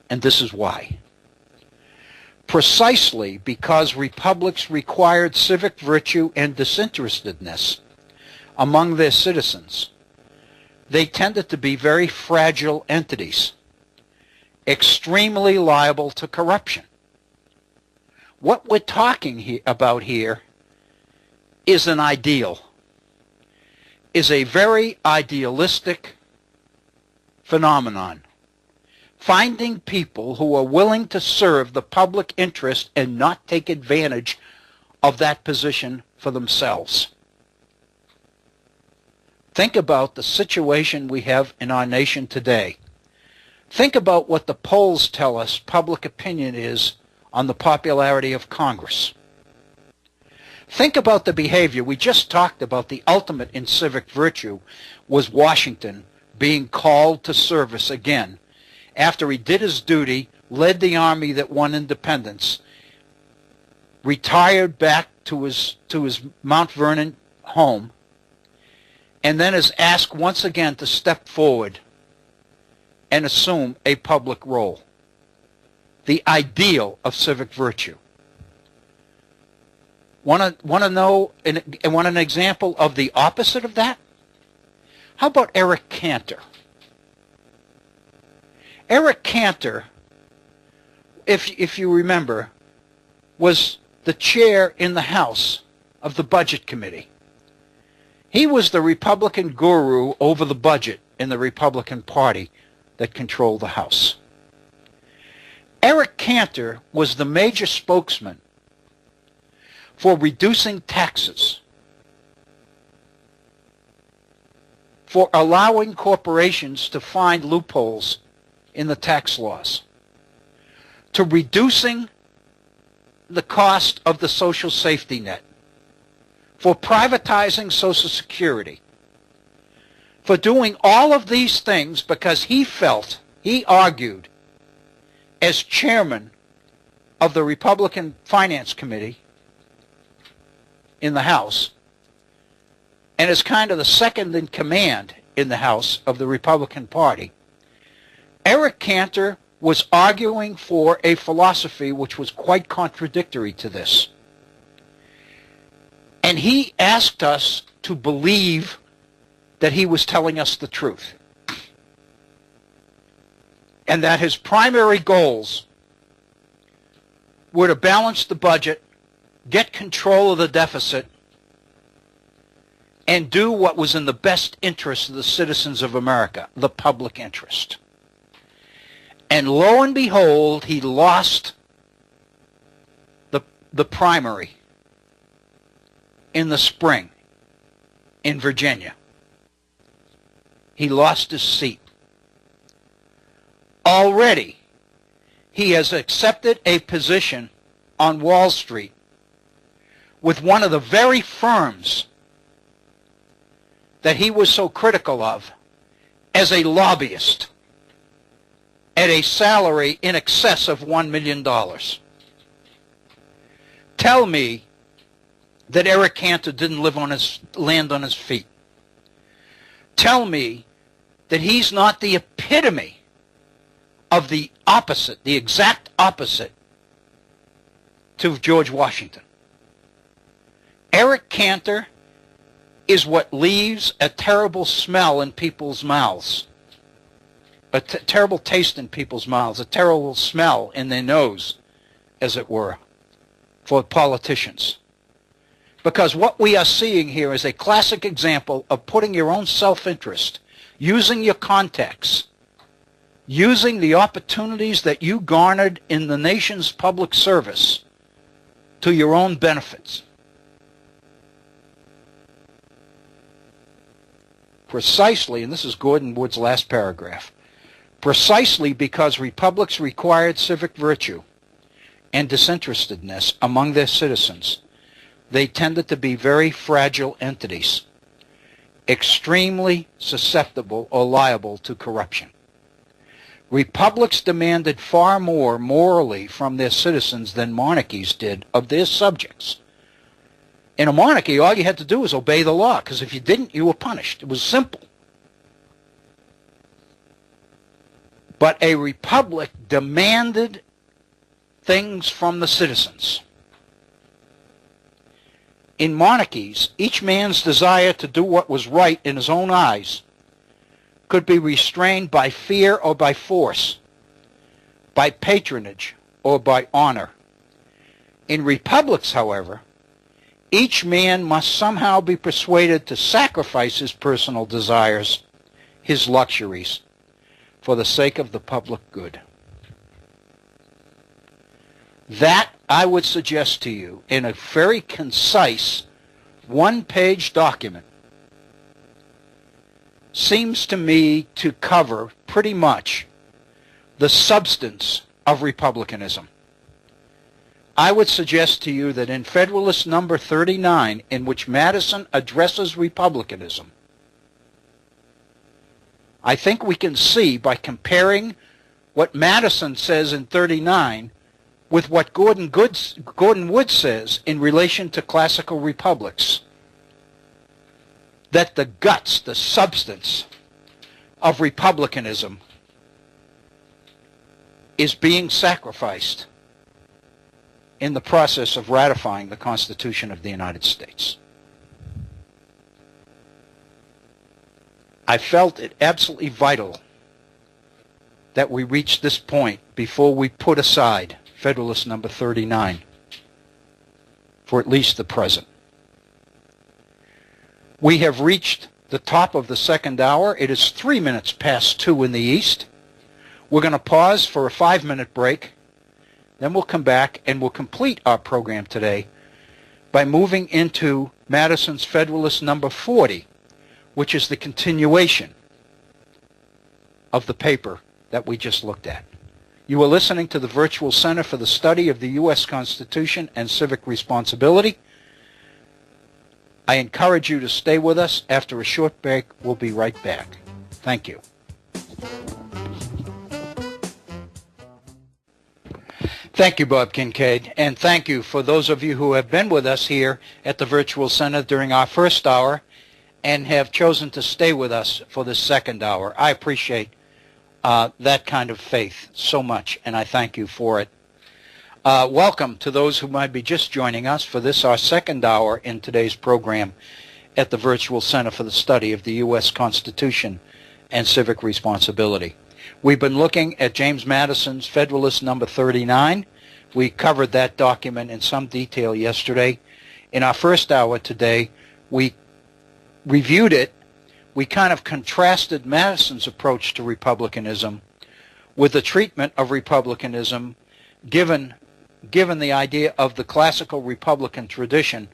And this is why. Precisely because republics required civic virtue and disinterestedness among their citizens, they tended to be very fragile entities, extremely liable to corruption. What we're talking about here is an ideal, is a very idealistic phenomenon. Finding people who are willing to serve the public interest and not take advantage of that position for themselves. Think about the situation we have in our nation today. Think about what the polls tell us public opinion is on the popularity of Congress. Think about the behavior. We just talked about the ultimate in civic virtue was Washington being called to service again after he did his duty, led the army that won independence, retired back to his Mount Vernon home, and then is asked once again to step forward and assume a public role. The ideal of civic virtue. Want to know and want an example of the opposite of that? How about Eric Cantor? Eric Cantor, if you remember, was the chair in the House of the Budget Committee. He was the Republican guru over the budget in the Republican Party that controlled the House. Eric Cantor was the major spokesman for reducing taxes, for allowing corporations to find loopholes in the tax laws, to reducing the cost of the social safety net, for privatizing Social Security, for doing all of these things because he argued, as chairman of the Republican Finance Committee in the House, and as kind of the second in command in the House of the Republican Party, Eric Cantor was arguing for a philosophy which was quite contradictory to this. And he asked us to believe that he was telling us the truth, and that his primary goals were to balance the budget, get control of the deficit, and do what was in the best interest of the citizens of America, the public interest. And lo and behold, he lost the primary in the spring in Virginia. He lost his seat. Already, he has accepted a position on Wall Street with one of the very firms that he was so critical of as a lobbyist at a salary in excess of $1 million. Tell me that Eric Cantor didn't land on his feet. Tell me that he's not the epitome of the opposite, the exact opposite to George Washington. Eric Cantor is what leaves a terrible smell in people's mouths, a terrible taste in people's mouths, a terrible smell in their nose, as it were, for politicians. Because what we are seeing here is a classic example of putting your own self-interest, using your contacts, using the opportunities that you garnered in the nation's public service to your own benefits. Precisely, and this is Gordon Wood's last paragraph, precisely because republics required civic virtue and disinterestedness among their citizens, they tended to be very fragile entities, extremely susceptible or liable to corruption. Republics demanded far more morally from their citizens than monarchies did of their subjects. In a monarchy, all you had to do was obey the law, because if you didn't, you were punished. It was simple. But a republic demanded things from the citizens. In monarchies, each man's desire to do what was right in his own eyes could be restrained by fear or by force, by patronage or by honor. In republics, however, each man must somehow be persuaded to sacrifice his personal desires, his luxuries, for the sake of the public good. That, I would suggest to you, in a very concise one-page document, seems to me to cover pretty much the substance of republicanism. I would suggest to you that in Federalist No. 39, in which Madison addresses republicanism, I think we can see by comparing what Madison says in 39 with what Gordon Wood says in relation to classical republics, that the guts, the substance of republicanism is being sacrificed in the process of ratifying the Constitution of the United States. I felt it absolutely vital that we reach this point before we put aside Federalist No. 39 for at least the present. We have reached the top of the second hour. It is 3 minutes past 2 in the East. We're going to pause for a 5-minute break. Then we'll come back and we'll complete our program today by moving into Madison's Federalist No. 40, which is the continuation of the paper that we just looked at. You are listening to the Virtual Center for the Study of the U.S. Constitution and Civic Responsibility. I encourage you to stay with us. After a short break, we'll be right back. Thank you. Thank you, Bob Kincaid, and thank you for those of you who have been with us here at the Virtual Center during our first hour and have chosen to stay with us for the second hour. I appreciate that kind of faith so much, and I thank you for it. Welcome to those who might be just joining us for this, our second hour in today's program at the Virtual Center for the Study of the U.S. Constitution and Civic Responsibility. We've been looking at James Madison's Federalist No. 39. We covered that document in some detail yesterday. In our first hour today, we reviewed it. We kind of contrasted Madison's approach to republicanism with the treatment of republicanism given the idea of the classical Republican tradition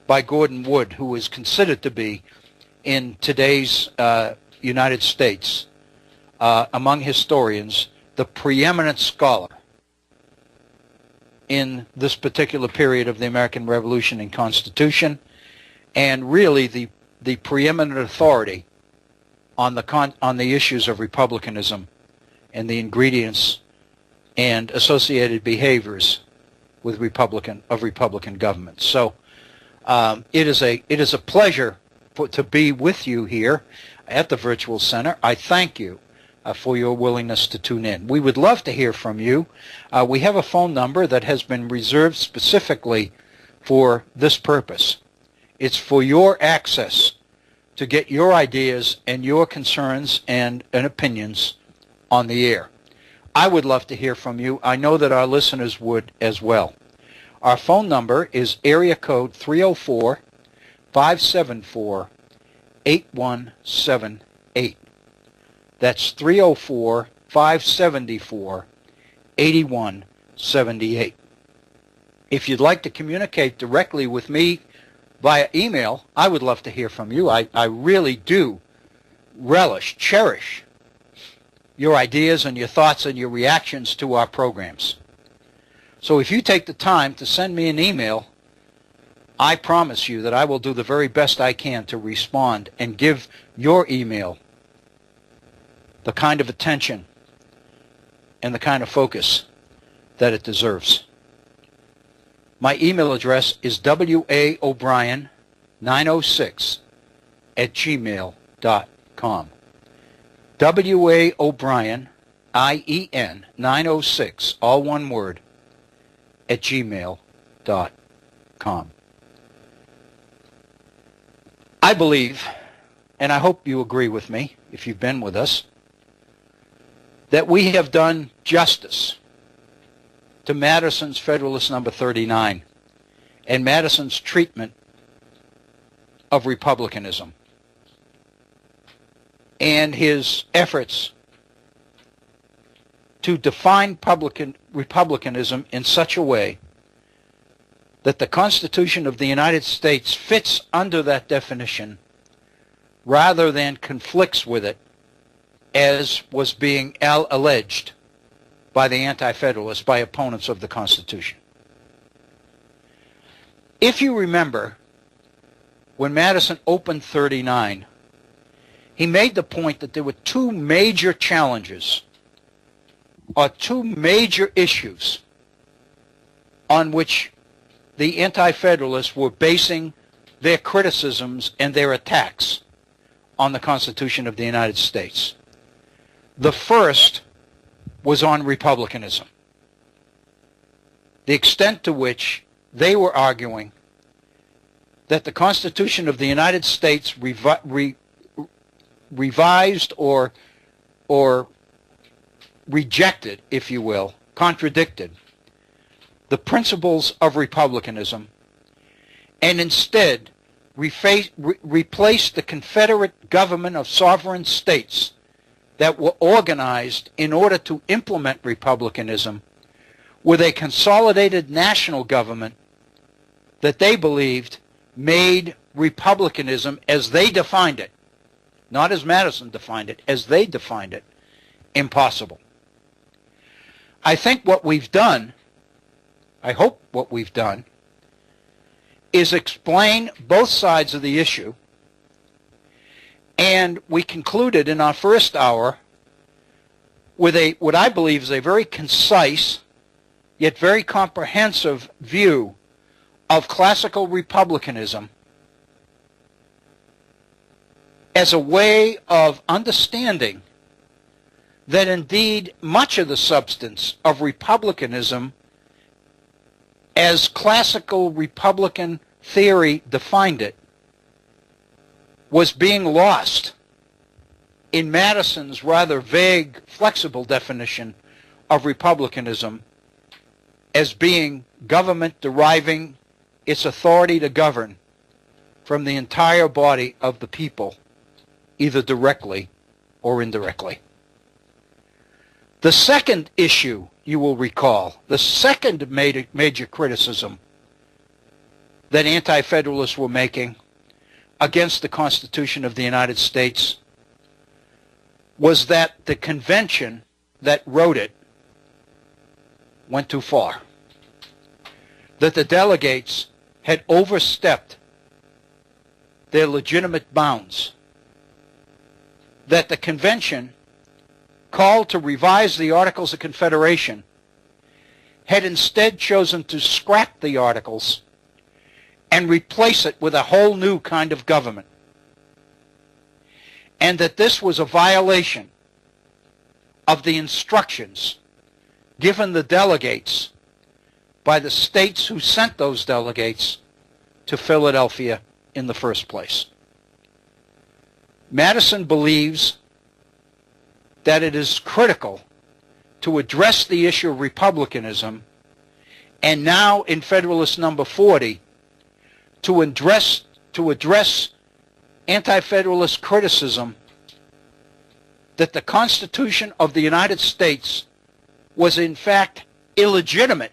by Gordon Wood, who is considered to be, in today's United States, among historians, the preeminent scholar in this particular period of the American Revolution and Constitution, and really the preeminent authority on the issues of republicanism and the ingredients and associated behaviors with Republican government. So it is a pleasure to be with you here at the Virtual Center. I thank you for your willingness to tune in. We would love to hear from you. We have a phone number that has been reserved specifically for this purpose. It's for your access to get your ideas and your concerns and opinions on the air. I would love to hear from you. I know that our listeners would as well. Our phone number is area code 304-574-8178. That's 304-574-8178. If you'd like to communicate directly with me via email, I would love to hear from you. I really do cherish your ideas and your thoughts and your reactions to our programs. So if you take the time to send me an email, I promise you that I will do the very best I can to respond and give your email the kind of attention and the kind of focus that it deserves. My email address is waobrien906@gmail.com. waobrien, IEN, 906, all one word, @gmail.com. I believe, and I hope you agree with me if you've been with us, that we have done justice to Madison's Federalist No. 39 and Madison's treatment of republicanism and his efforts to define republicanism in such a way that the Constitution of the United States fits under that definition rather than conflicts with it, as was being alleged by the Anti-Federalists, by opponents of the Constitution. If you remember, when Madison opened 39, he made the point that there were two major challenges, or two major issues, on which the Anti-Federalists were basing their criticisms and their attacks on the Constitution of the United States. The first was on republicanism, the extent to which they were arguing that the Constitution of the United States revised or rejected, if you will, contradicted the principles of republicanism, and instead replaced the Confederate government of sovereign states that were organized in order to implement republicanism with a consolidated national government that they believed made republicanism, as they defined it, not as Madison defined it, as they defined it, impossible. I think what we've done, I hope what we've done, is explain both sides of the issue, and we concluded in our first hour with what I believe is a very concise yet very comprehensive view of classical republicanism as a way of understanding that indeed much of the substance of republicanism as classical Republican theory defined it, was being lost in Madison's rather vague, flexible definition of republicanism as being government deriving its authority to govern from the entire body of the people, either directly or indirectly. The second issue, you will recall, the second major criticism that Anti-Federalists were making against the Constitution of the United States was that the convention that wrote it went too far, that the delegates had overstepped their legitimate bounds, that the convention, called to revise the Articles of Confederation, had instead chosen to scrap the Articles and replace it with a whole new kind of government, and that this was a violation of the instructions given the delegates by the states who sent those delegates to Philadelphia in the first place. Madison believes that it is critical to address the issue of republicanism, and now in Federalist number 40, to address Anti-Federalist criticism that the Constitution of the United States was in fact illegitimate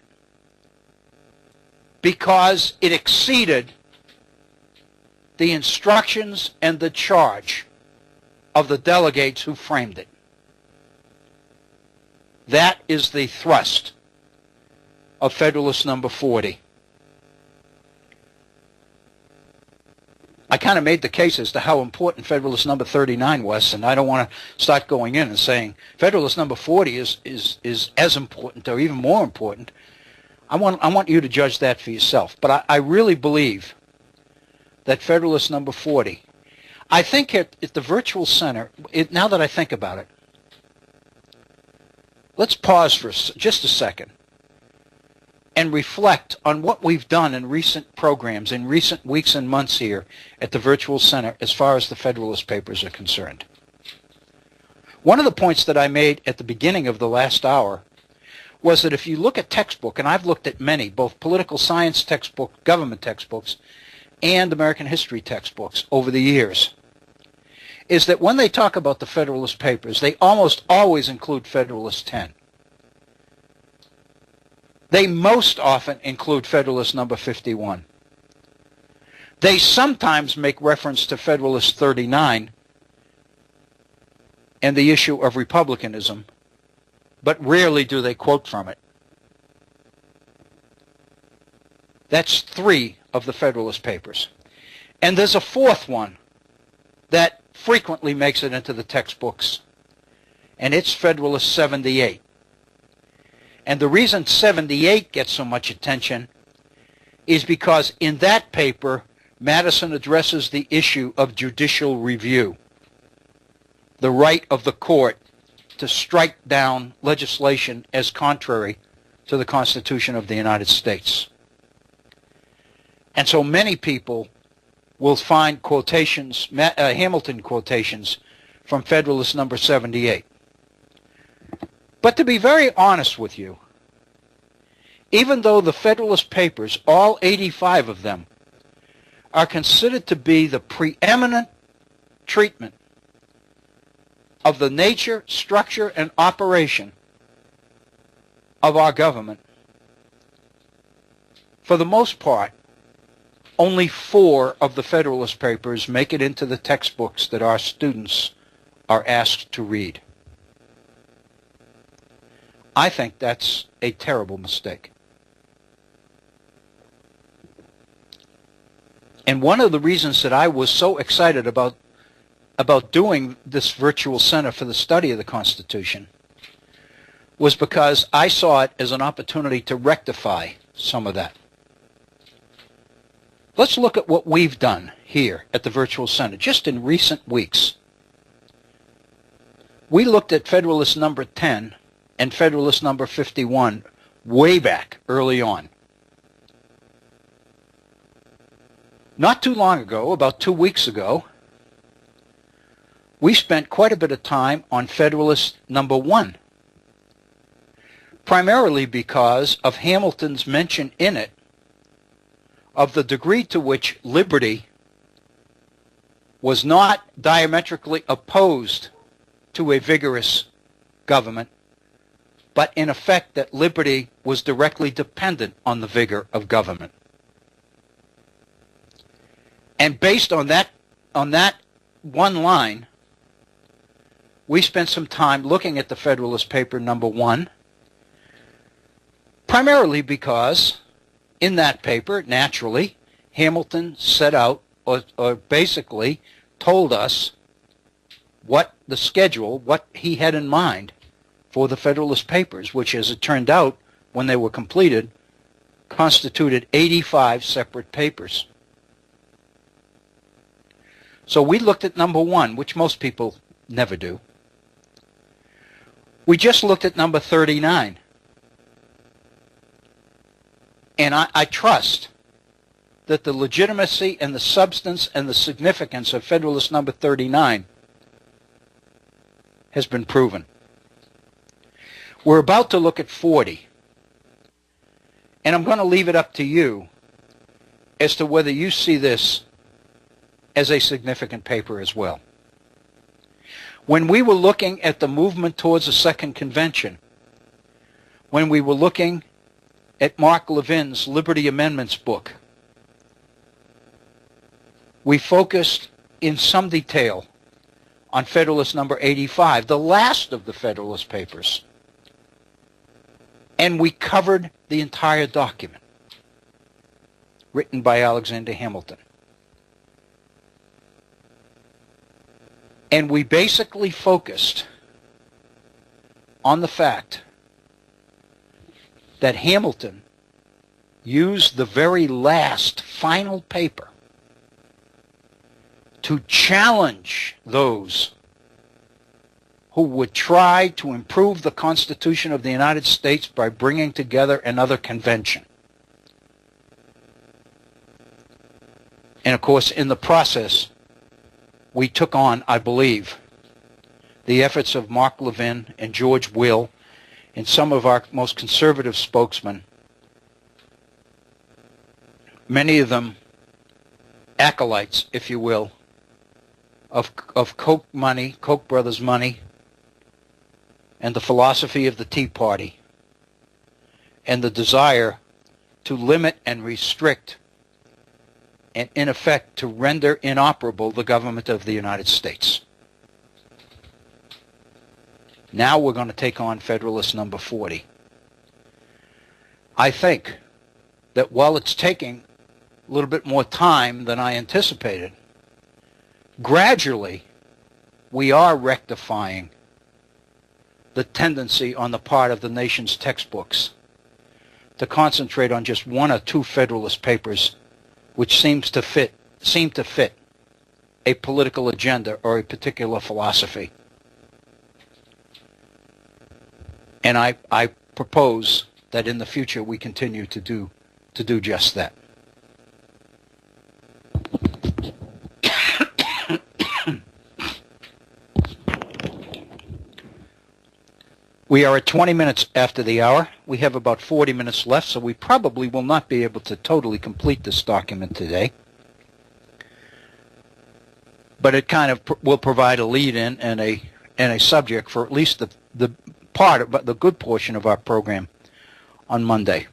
because it exceeded the instructions and the charge of the delegates who framed it. That is the thrust of Federalist number 40. I kind of made the case as to how important Federalist number 39 was, and I don't want to start going in and saying Federalist number 40 is as important or even more important. I want you to judge that for yourself. But I really believe that Federalist number 40, I think at the Virtual Center, now that I think about it, let's pause for just a second and reflect on what we've done in recent programs, in recent weeks and months here at the Virtual Center as far as the Federalist Papers are concerned. One of the points that I made at the beginning of the last hour was that if you look at textbook, and I've looked at many, both political science textbooks, government textbooks, and American history textbooks over the years, is that when they talk about the Federalist Papers, they almost always include Federalist 10. They most often include Federalist number 51. They sometimes make reference to Federalist 39 and the issue of republicanism, but rarely do they quote from it. That's 3 of the Federalist Papers. And there's a 4th one that frequently makes it into the textbooks, and it's Federalist 78. And the reason 78 gets so much attention is because in that paper, Madison addresses the issue of judicial review, the right of the court to strike down legislation as contrary to the Constitution of the United States. And so many people will find quotations, Hamilton quotations, from Federalist number 78. But to be very honest with you, even though the Federalist Papers, all 85 of them, are considered to be the preeminent treatment of the nature, structure, and operation of our government, for the most part, only 4 of the Federalist Papers make it into the textbooks that our students are asked to read. I think that's a terrible mistake. And one of the reasons that I was so excited about doing this virtual center for the study of the Constitution was because I saw it as an opportunity to rectify some of that. Let's look at what we've done here at the Virtual Center just in recent weeks. We looked at Federalist number 10 and Federalist number 51 way back early on. Not too long ago, about 2 weeks ago, we spent quite a bit of time on Federalist No. 1, primarily because of Hamilton's mention in it of the degree to which liberty was not diametrically opposed to a vigorous government, but in effect that liberty was directly dependent on the vigor of government. And based on that one line, we spent some time looking at the Federalist Paper No. 1, primarily because in that paper, naturally, Hamilton set out or basically told us what the schedule, what he had in mind for the Federalist Papers, which, as it turned out, when they were completed, constituted 85 separate papers. So we looked at No. 1, which most people never do. We just looked at No. 39. And I trust that the legitimacy and the substance and the significance of Federalist No. 39 has been proven. We're about to look at 40. And I'm going to leave it up to you as to whether you see this as a significant paper as well. When we were looking at the movement towards a second convention, when we were looking at Mark Levin's Liberty Amendments book, we focused in some detail on Federalist No. 85, the last of the Federalist Papers. And we covered the entire document written by Alexander Hamilton. And we basically focused on the fact that Hamilton used the very last final paper to challenge those who would try to improve the Constitution of the United States by bringing together another convention. And of course, in the process, we took on, I believe, the efforts of Mark Levin and George Will and some of our most conservative spokesmen, many of them acolytes, if you will, of Koch money, Koch brothers money, and the philosophy of the Tea Party, and the desire to limit and restrict and, in effect, to render inoperable the government of the United States. Now we're going to take on Federalist No. 40. I think that while it's taking a little bit more time than I anticipated, gradually we are rectifying the tendency on the part of the nation's textbooks to concentrate on just one or two Federalist Papers which seem to fit a political agenda or a particular philosophy. And I propose that in the future we continue to do just that. We are at 20 minutes after the hour. We have about 40 minutes left, so we probably will not be able to totally complete this document today. But it kind of will provide a lead-in and a subject for at least the good portion of our program on Monday.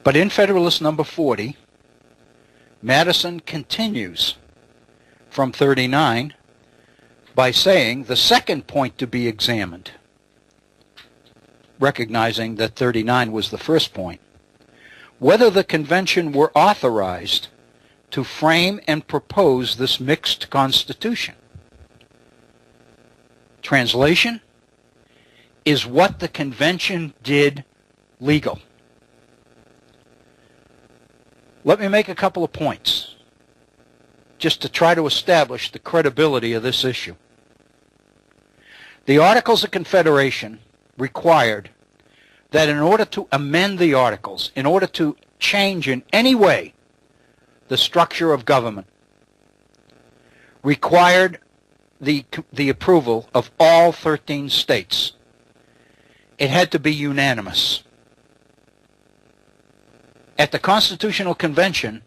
But in Federalist No. 40, Madison continues from 39 by saying the second point to be examined, recognizing that 39 was the first point, whether the convention were authorized to frame and propose this mixed constitution. Translation: is what the convention did legal? Let me make a couple of points just to try to establish the credibility of this issue. The Articles of Confederation required that in order to amend the Articles, in order to change in any way the structure of government required the approval of all 13 states. It had to be unanimous. At the Constitutional Convention,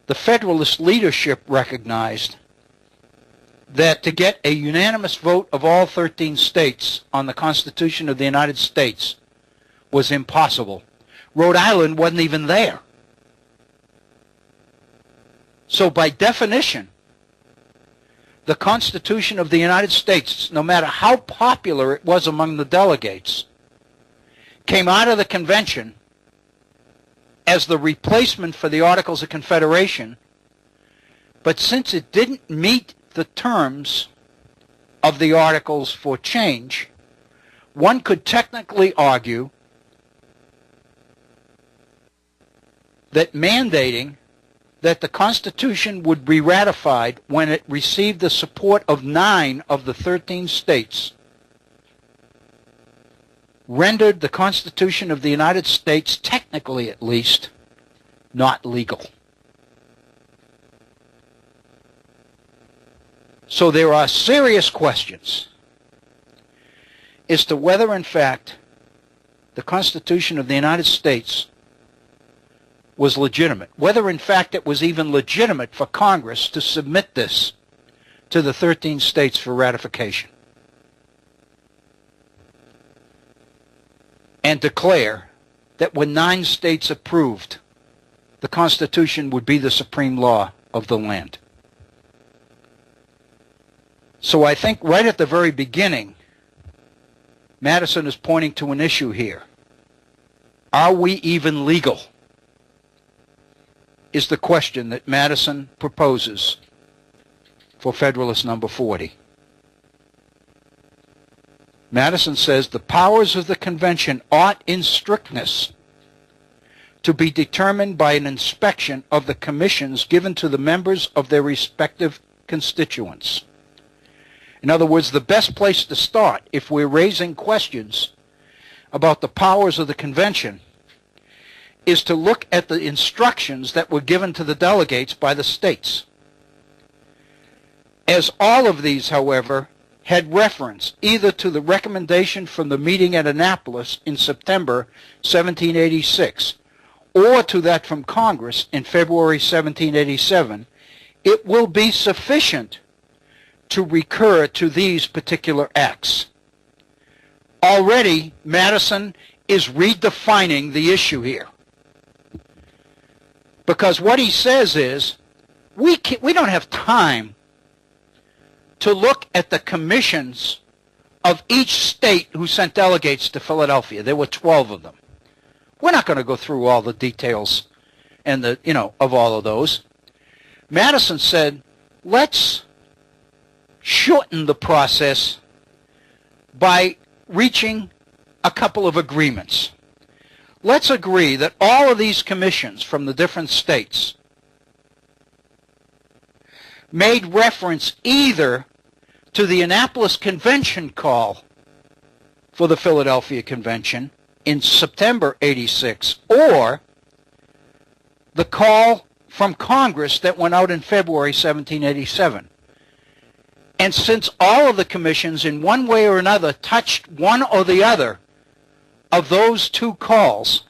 the Federalist leadership recognized that to get a unanimous vote of all 13 states on the Constitution of the United States was impossible. Rhode Island wasn't even there. So by definition, the Constitution of the United States, no matter how popular it was among the delegates, came out of the convention as the replacement for the Articles of Confederation, but since it didn't meet the terms of the Articles for change, one could technically argue that mandating that the Constitution would be ratified when it received the support of 9 of the 13 states rendered the Constitution of the United States, technically at least, not legal. So there are serious questions as to whether, in fact, the Constitution of the United States was legitimate, whether, in fact, it was even legitimate for Congress to submit this to the 13 states for ratification and declare that when 9 states approved, the Constitution would be the supreme law of the land. So I think right at the very beginning, Madison is pointing to an issue here. Are we even legal? Is the question that Madison proposes for Federalist number 40. Madison says the powers of the convention ought in strictness to be determined by an inspection of the commissions given to the members of their respective constituents. In other words, the best place to start if we're raising questions about the powers of the convention is to look at the instructions that were given to the delegates by the states. As all of these, however, had reference either to the recommendation from the meeting at Annapolis in September 1786 or to that from Congress in February 1787, it will be sufficient to recur to these particular acts. Already, Madison is redefining the issue here. Because what he says is, we don't have time to look at the commissions of each state who sent delegates to Philadelphia. There were 12 of them. We're not going to go through all the details and of all of those. Madison said, let's shorten the process by reaching a couple of agreements. Let's agree that all of these commissions from the different states made reference either to the Annapolis Convention call for the Philadelphia Convention in September 86 or the call from Congress that went out in February 1787. And since all of the commissions in one way or another touched one or the other of those 2 calls,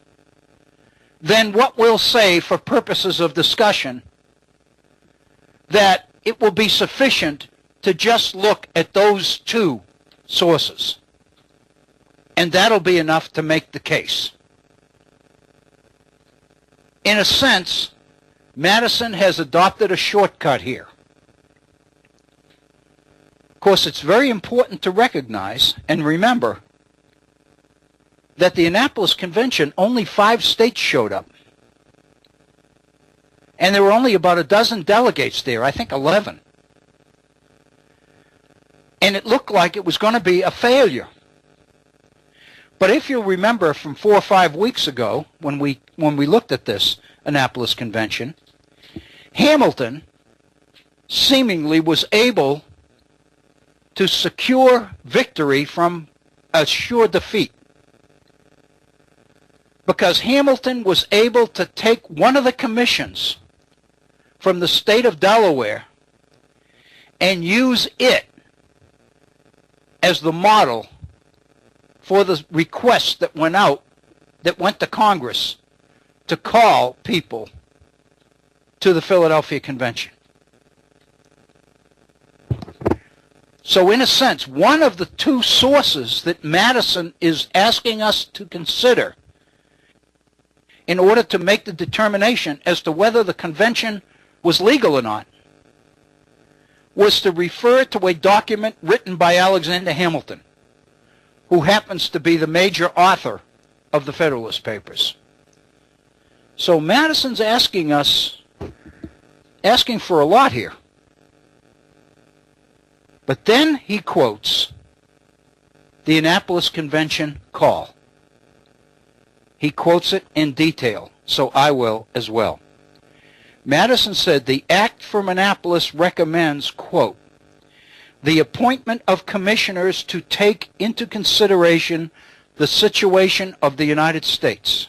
then what we'll say for purposes of discussion that it will be sufficient to just look at those 2 sources. And that'll be enough to make the case. In a sense, Madison has adopted a shortcut here. Of course, it's very important to recognize and remember that the Annapolis Convention, only 5 states showed up. And there were only about a dozen delegates there, I think 11. And it looked like it was going to be a failure. But if you'll remember from 4 or 5 weeks ago, when we looked at this Annapolis Convention, Hamilton seemingly was able to secure victory from a sure defeat. because Hamilton was able to take one of the commissions from the state of Delaware and use it as the model for the requests that went out, that went to Congress to call people to the Philadelphia Convention. So in a sense, one of the two sources that Madison is asking us to consider in order to make the determination as to whether the convention was legal or not was to refer to a document written by Alexander Hamilton, who happens to be the major author of the Federalist Papers. So Madison's asking for a lot here. But then he quotes the Annapolis Convention call. He quotes it in detail, so I will as well. Madison said the Act from Annapolis recommends, quote, the appointment of commissioners to take into consideration the situation of the United States,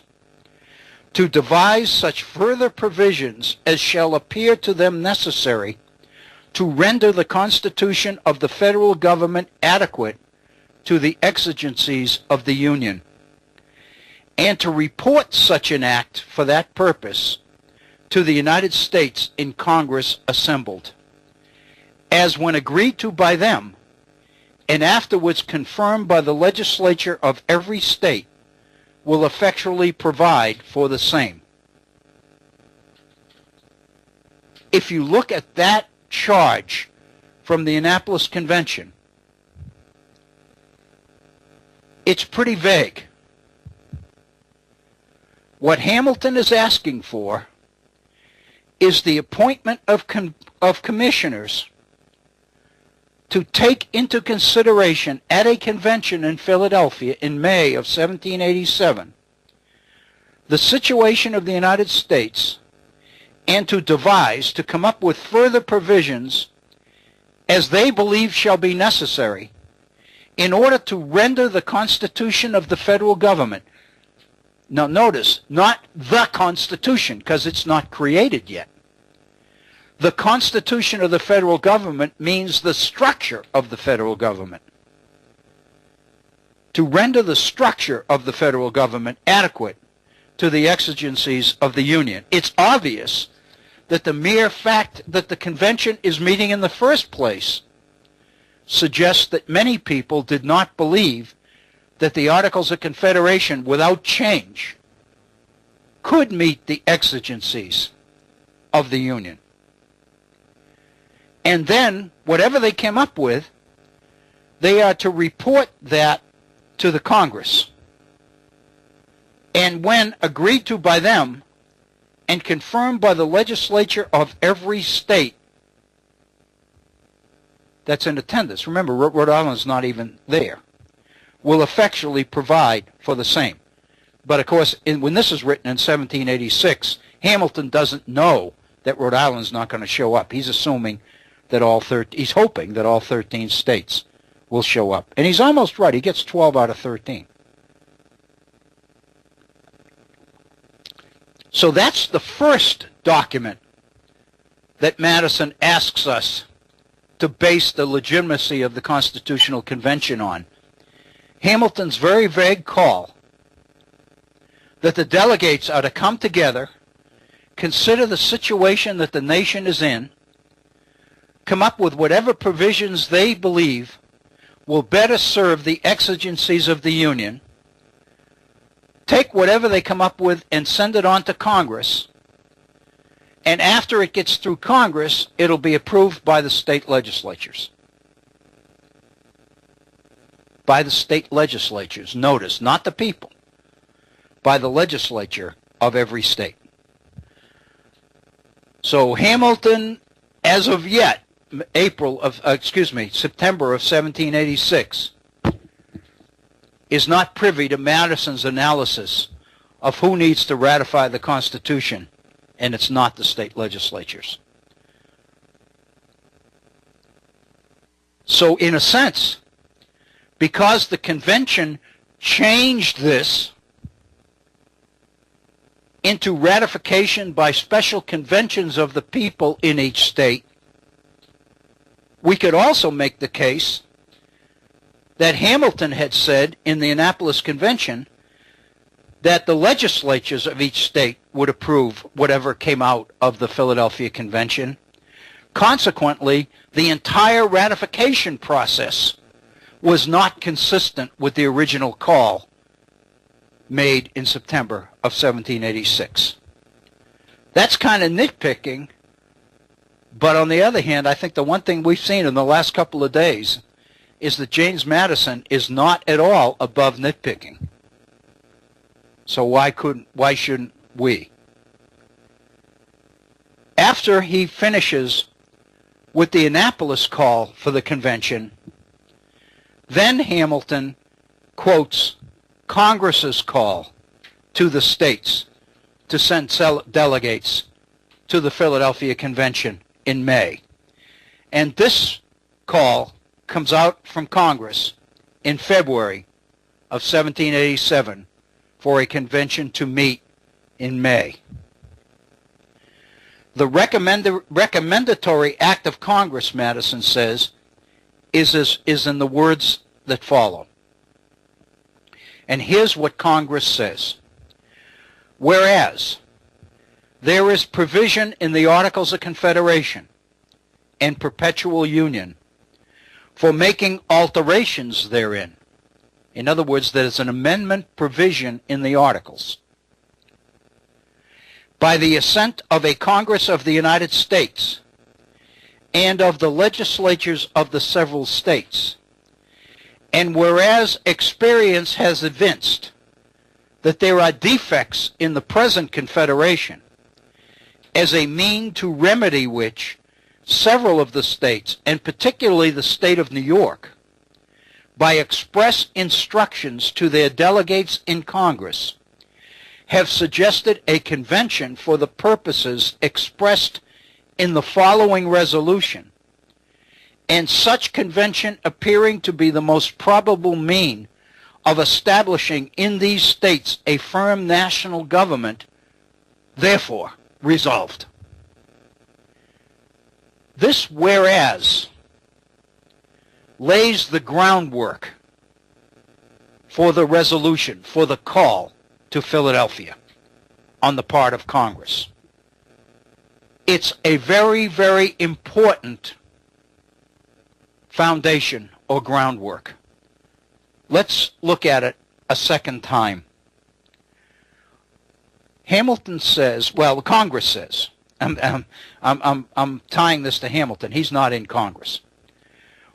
to devise such further provisions as shall appear to them necessary to render the Constitution of the federal government adequate to the exigencies of the Union, and to report such an act for that purpose to the United States in Congress assembled, as when agreed to by them, and afterwards confirmed by the legislature of every state, will effectually provide for the same. If you look at that charge from the Annapolis Convention, it's pretty vague. What Hamilton is asking for is the appointment of commissioners to take into consideration at a convention in Philadelphia in May of 1787 the situation of the United States, and to devise, to come up with further provisions as they believe shall be necessary in order to render the Constitution of the federal government. Now notice, not the Constitution, because it's not created yet. The Constitution of the federal government means the structure of the federal government. To render the structure of the federal government adequate to the exigencies of the Union. It's obvious that the mere fact that the convention is meeting in the first place suggests that many people did not believe that the Articles of Confederation, without change, could meet the exigencies of the Union. And then, whatever they came up with, they are to report that to the Congress. And when agreed to by them and confirmed by the legislature of every state that's in attendance, remember, Rhode Island's not even there, will effectually provide for the same. But of course, when this is written in 1786, Hamilton doesn't know that Rhode Island's not going to show up. He's assuming that he's hoping that all 13 states will show up. And he's almost right. He gets 12 out of 13. So that's the first document that Madison asks us to base the legitimacy of the Constitutional Convention on. Hamilton's very vague call that the delegates are to come together, consider the situation that the nation is in, come up with whatever provisions they believe will better serve the exigencies of the Union, take whatever they come up with and send it on to Congress, and after it gets through Congress, it'll be approved by the state legislatures. By the state legislatures, notice, not the people, by the legislature of every state. So Hamilton, as of yet, September of 1786, is not privy to Madison's analysis of who needs to ratify the Constitution, and it's not the state legislatures. So in a sense, because the convention changed this into ratification by special conventions of the people in each state, we could also make the case that Hamilton had said in the Annapolis Convention that the legislatures of each state would approve whatever came out of the Philadelphia Convention. Consequently, the entire ratification process was not consistent with the original call made in September of 1786. That's kind of nitpicking, but on the other hand, I think the one thing we've seen in the last couple of days is that James Madison is not at all above nitpicking. So why shouldn't we? After he finishes with the Annapolis call for the convention, then Hamilton quotes Congress's call to the states to send delegates to the Philadelphia Convention in May. And this call comes out from Congress in February of 1787 for a convention to meet in May. The recommendatory act of Congress, Madison says, is in the words that follow. And here's what Congress says. Whereas there is provision in the Articles of Confederation and Perpetual Union for making alterations therein. In other words, there's an amendment provision in the Articles. By the assent of a Congress of the United States and of the legislatures of the several states, and whereas experience has evinced that there are defects in the present Confederation, as a mean to remedy which several of the states, and particularly the state of New York, by express instructions to their delegates in Congress, have suggested a convention for the purposes expressed in the following resolution, and such convention appearing to be the most probable mean of establishing in these states a firm national government, therefore resolved. This whereas lays the groundwork for the resolution, for the call to Philadelphia on the part of Congress. It's a very, very important foundation or groundwork. Let's look at it a second time. Hamilton says, well, Congress says, I'm tying this to Hamilton. He's not in Congress.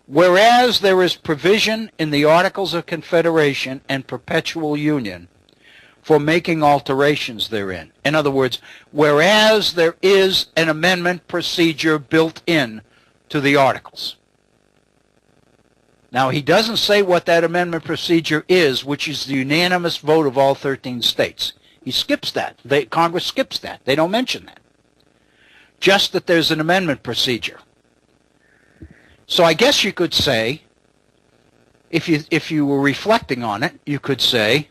Whereas there is provision in the Articles of Confederation and Perpetual Union for making alterations therein. In other words, whereas there is an amendment procedure built in to the Articles. Now, he doesn't say what that amendment procedure is, which is the unanimous vote of all 13 states. He skips that. Congress skips that. They don't mention that. Just that there's an amendment procedure. So I guess you could say, if you were reflecting on it, you could say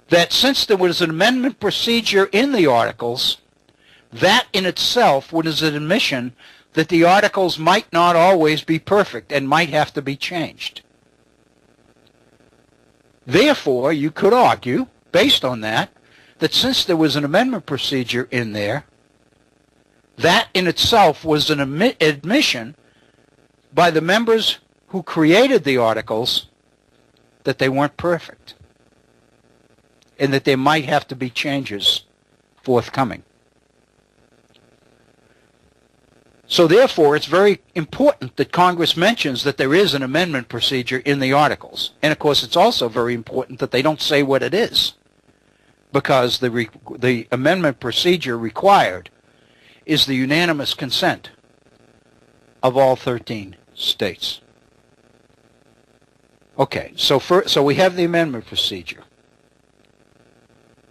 that since there was an amendment procedure in the Articles, that in itself was an admission that the Articles might not always be perfect and might have to be changed. Therefore, you could argue, based on that since there was an amendment procedure in there, that in itself was an admission by the members who created the Articles that they weren't perfect and that there might have to be changes forthcoming. So therefore, it's very important that Congress mentions that there is an amendment procedure in the Articles. And of course, it's also very important that they don't say what it is, because the amendment procedure required is the unanimous consent of all 13 states. Okay, so we have the amendment procedure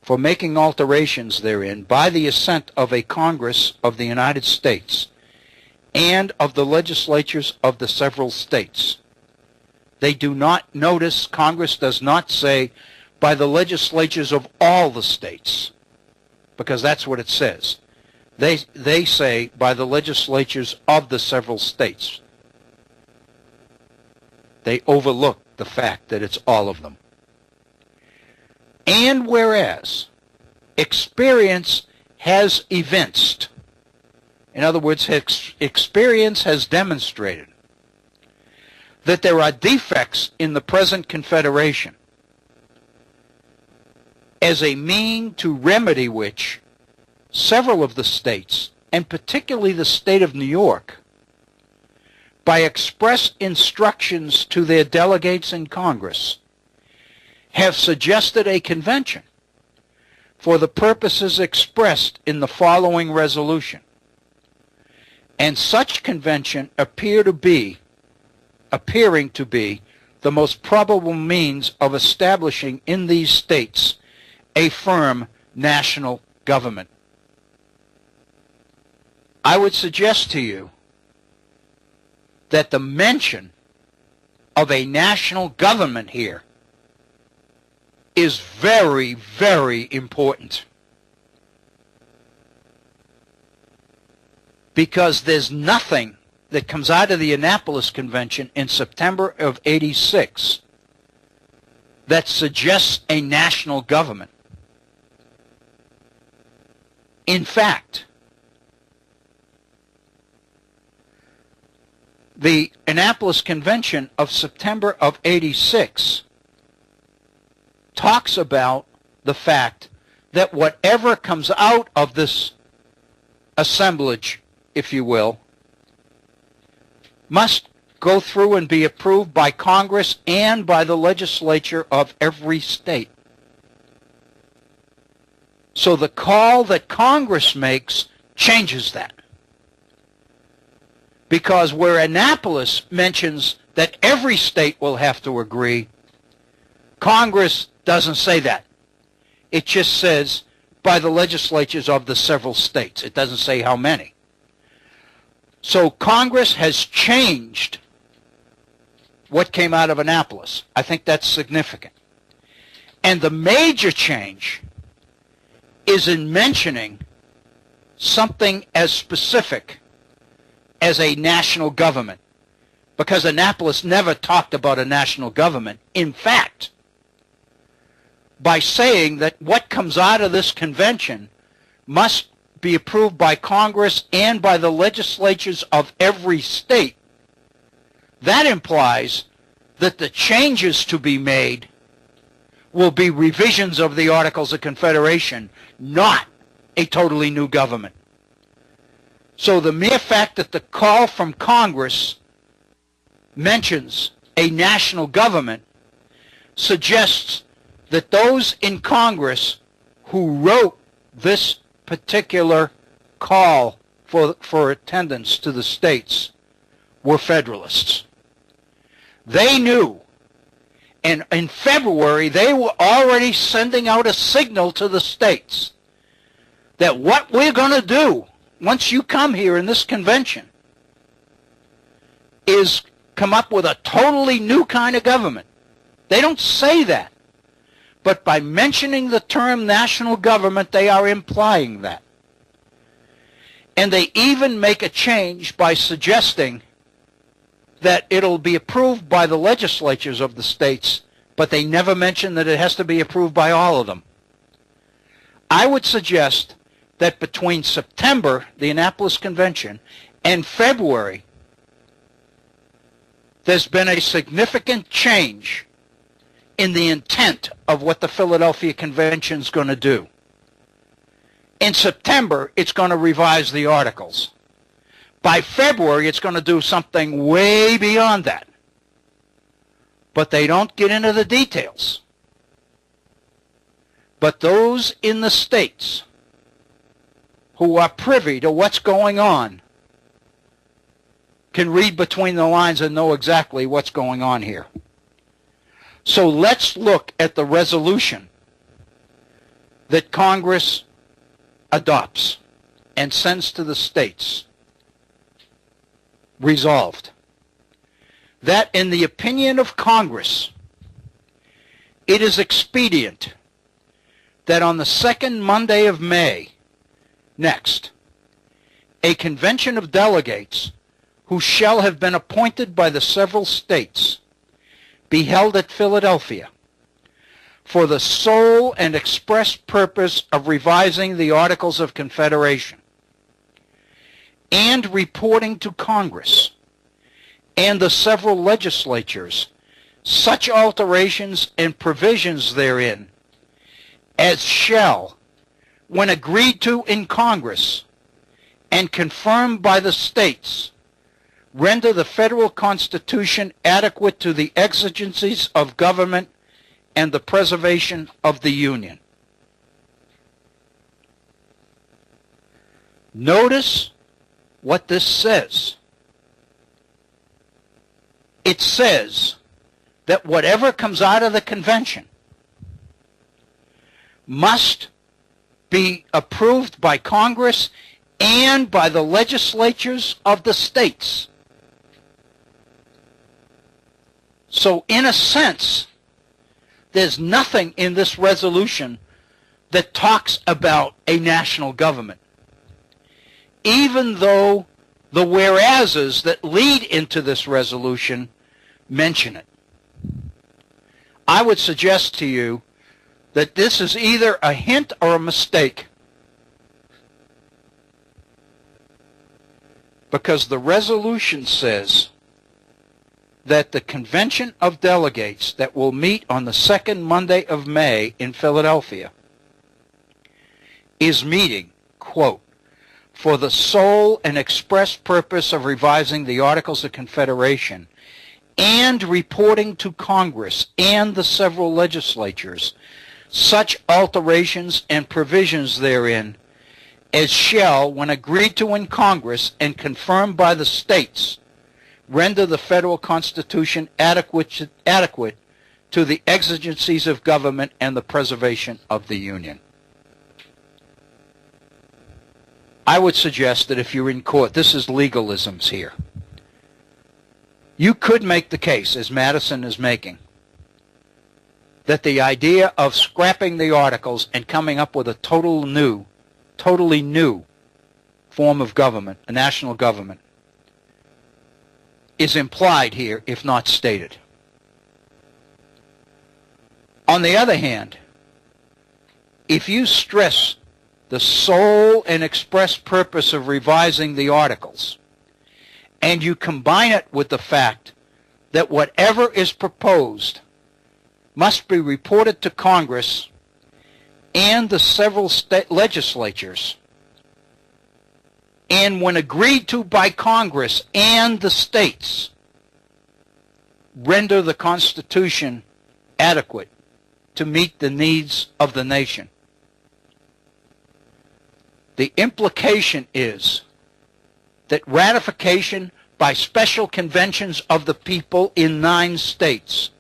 for making alterations therein by the assent of a Congress of the United States and of the legislatures of the several states. They do not notice, Congress does not say, by the legislatures of all the states. because that's what it says. They say by the legislatures of the several states. They overlook the fact that it's all of them. And whereas experience has evinced, in other words, experience has demonstrated that there are defects in the present Confederation as a mean to remedy which several of the states, and particularly the state of New York, by express instructions to their delegates in Congress, have suggested a convention for the purposes expressed in the following resolution. And such convention appearing to be the most probable means of establishing in these states a firm national government. I would suggest to you that the mention of a national government here is very, very important. Because there's nothing that comes out of the Annapolis Convention in September of '86 that suggests a national government. In fact, the Annapolis Convention of September of '86 talks about the fact that whatever comes out of this assemblage, if you will, must go through and be approved by Congress and by the legislature of every state. So the call that Congress makes changes that. Because where Annapolis mentions that every state will have to agree, Congress doesn't say that. It just says by the legislatures of the several states. It doesn't say how many. So Congress has changed what came out of Annapolis. I think that's significant. And the major change is in mentioning something as specific as a national government, because Annapolis never talked about a national government. In fact, by saying that what comes out of this convention must be approved by Congress and by the legislatures of every state, that implies that the changes to be made will be revisions of the Articles of Confederation, not a totally new government. So the mere fact that the call from Congress mentions a national government suggests that those in Congress who wrote this particular call for attendance to the states were Federalists. They knew, and in February they were already sending out a signal to the states that what we're going to do once you come here in this convention is come up with a totally new kind of government. They don't say that. But by mentioning the term national government, they are implying that. And they even make a change by suggesting that it'll be approved by the legislatures of the states, but they never mention that it has to be approved by all of them. I would suggest that between September, the Annapolis Convention, and February, there's been a significant change in the intent of what the Philadelphia Convention is going to do. In September, it's going to revise the articles. By February, it's going to do something way beyond that. But they don't get into the details. But those in the states who are privy to what's going on can read between the lines and know exactly what's going on here. So let's look at the resolution that Congress adopts and sends to the states. Resolved that in the opinion of Congress, it is expedient that on the second Monday of May, next, a convention of delegates who shall have been appointed by the several states be held at Philadelphia for the sole and express purpose of revising the Articles of Confederation and reporting to Congress and the several legislatures such alterations and provisions therein as shall, when agreed to in Congress and confirmed by the states, render the federal Constitution adequate to the exigencies of government and the preservation of the Union. Notice what this says. It says that whatever comes out of the convention must be approved by Congress and by the legislatures of the states. So in a sense, there's nothing in this resolution that talks about a national government, even though the whereases that lead into this resolution mention it. I would suggest to you that this is either a hint or a mistake, because the resolution says that the Convention of Delegates that will meet on the second Monday of May in Philadelphia is meeting, quote, for the sole and express purpose of revising the Articles of Confederation and reporting to Congress and the several legislatures such alterations and provisions therein as shall, when agreed to in Congress and confirmed by the states, render the federal Constitution adequate to the exigencies of government and the preservation of the Union. I would suggest that if you're in court, this is legalisms here. You could make the case, as Madison is making, that the idea of scrapping the articles and coming up with a totally new form of government, a national government, is implied here, if not stated. On the other hand, if you stress the sole and express purpose of revising the articles, and you combine it with the fact that whatever is proposed must be reported to Congress and the several state legislatures, and when agreed to by Congress and the states, render the Constitution adequate to meet the needs of the nation. The implication is that ratification by special conventions of the people in 9 states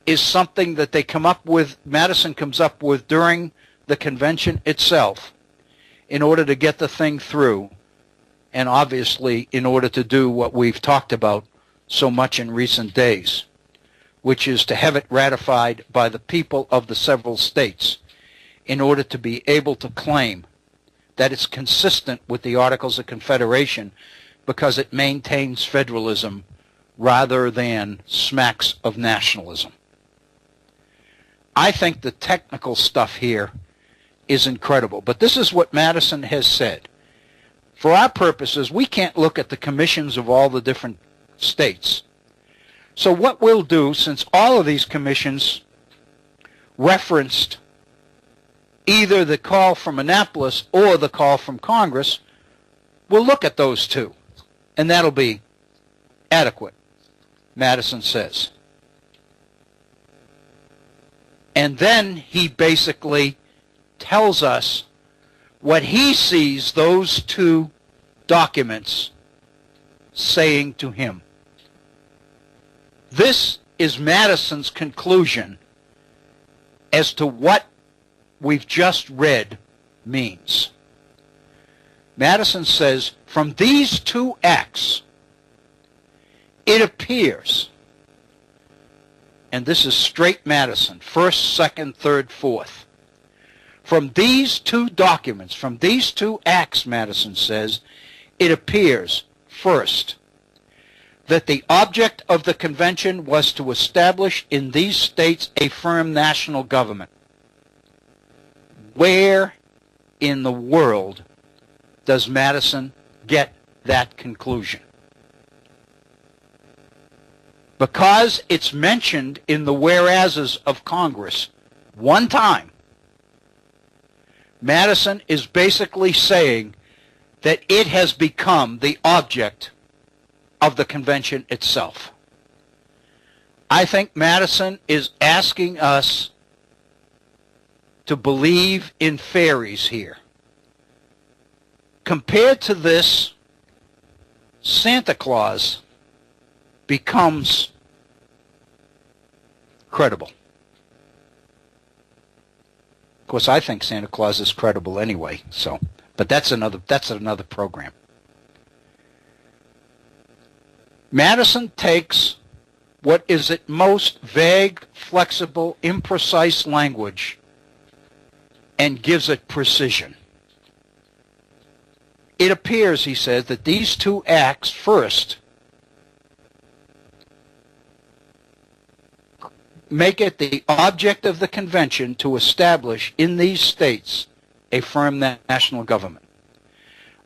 is something that they come up with, Madison comes up with during the convention itself in order to get the thing through, and obviously in order to do what we've talked about so much in recent days, which is to have it ratified by the people of the several states in order to be able to claim that it's consistent with the Articles of Confederation because it maintains federalism rather than smacks of nationalism. I think the technical stuff here is incredible, but this is what Madison has said. For our purposes, we can't look at the commissions of all the different states. So what we'll do, since all of these commissions referenced either the call from Annapolis or the call from Congress, we'll look at those two, and that'll be adequate, Madison says. And then he basically tells us what he sees those two documents saying to him. This is Madison's conclusion as to what we've just read means. Madison says, from these two acts, it appears, and this is straight Madison, first, second, third, fourth, From these two documents, from these two acts, Madison says, it appears, first, that the object of the convention was to establish in these states a firm national government. Where in the world does Madison get that conclusion? Because it's mentioned in the whereases of Congress one time, Madison is basically saying that it has become the object of the convention itself. I think Madison is asking us to believe in fairies here. Compared to this, Santa Claus becomes credible. Of course, I think Santa Claus is credible anyway, so, but that's another program. Madison takes what is at most vague, flexible, imprecise language and gives it precision. It appears, he says, that these two acts, first, make it the object of the convention to establish in these states a firm national government.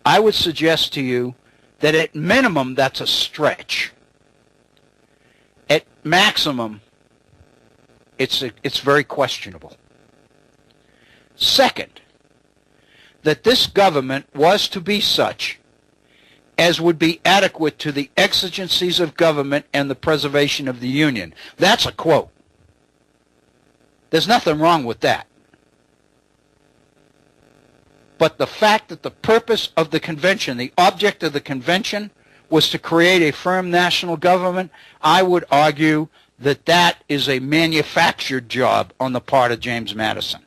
I would suggest to you that at minimum that's a stretch. At maximum, it's very questionable. Second, that this government was to be such as would be adequate to the exigencies of government and the preservation of the Union. That's a quote. There's nothing wrong with that. But the fact that the purpose of the convention, the object of the convention, was to create a firm national government, I would argue that that is a manufactured job on the part of James Madison.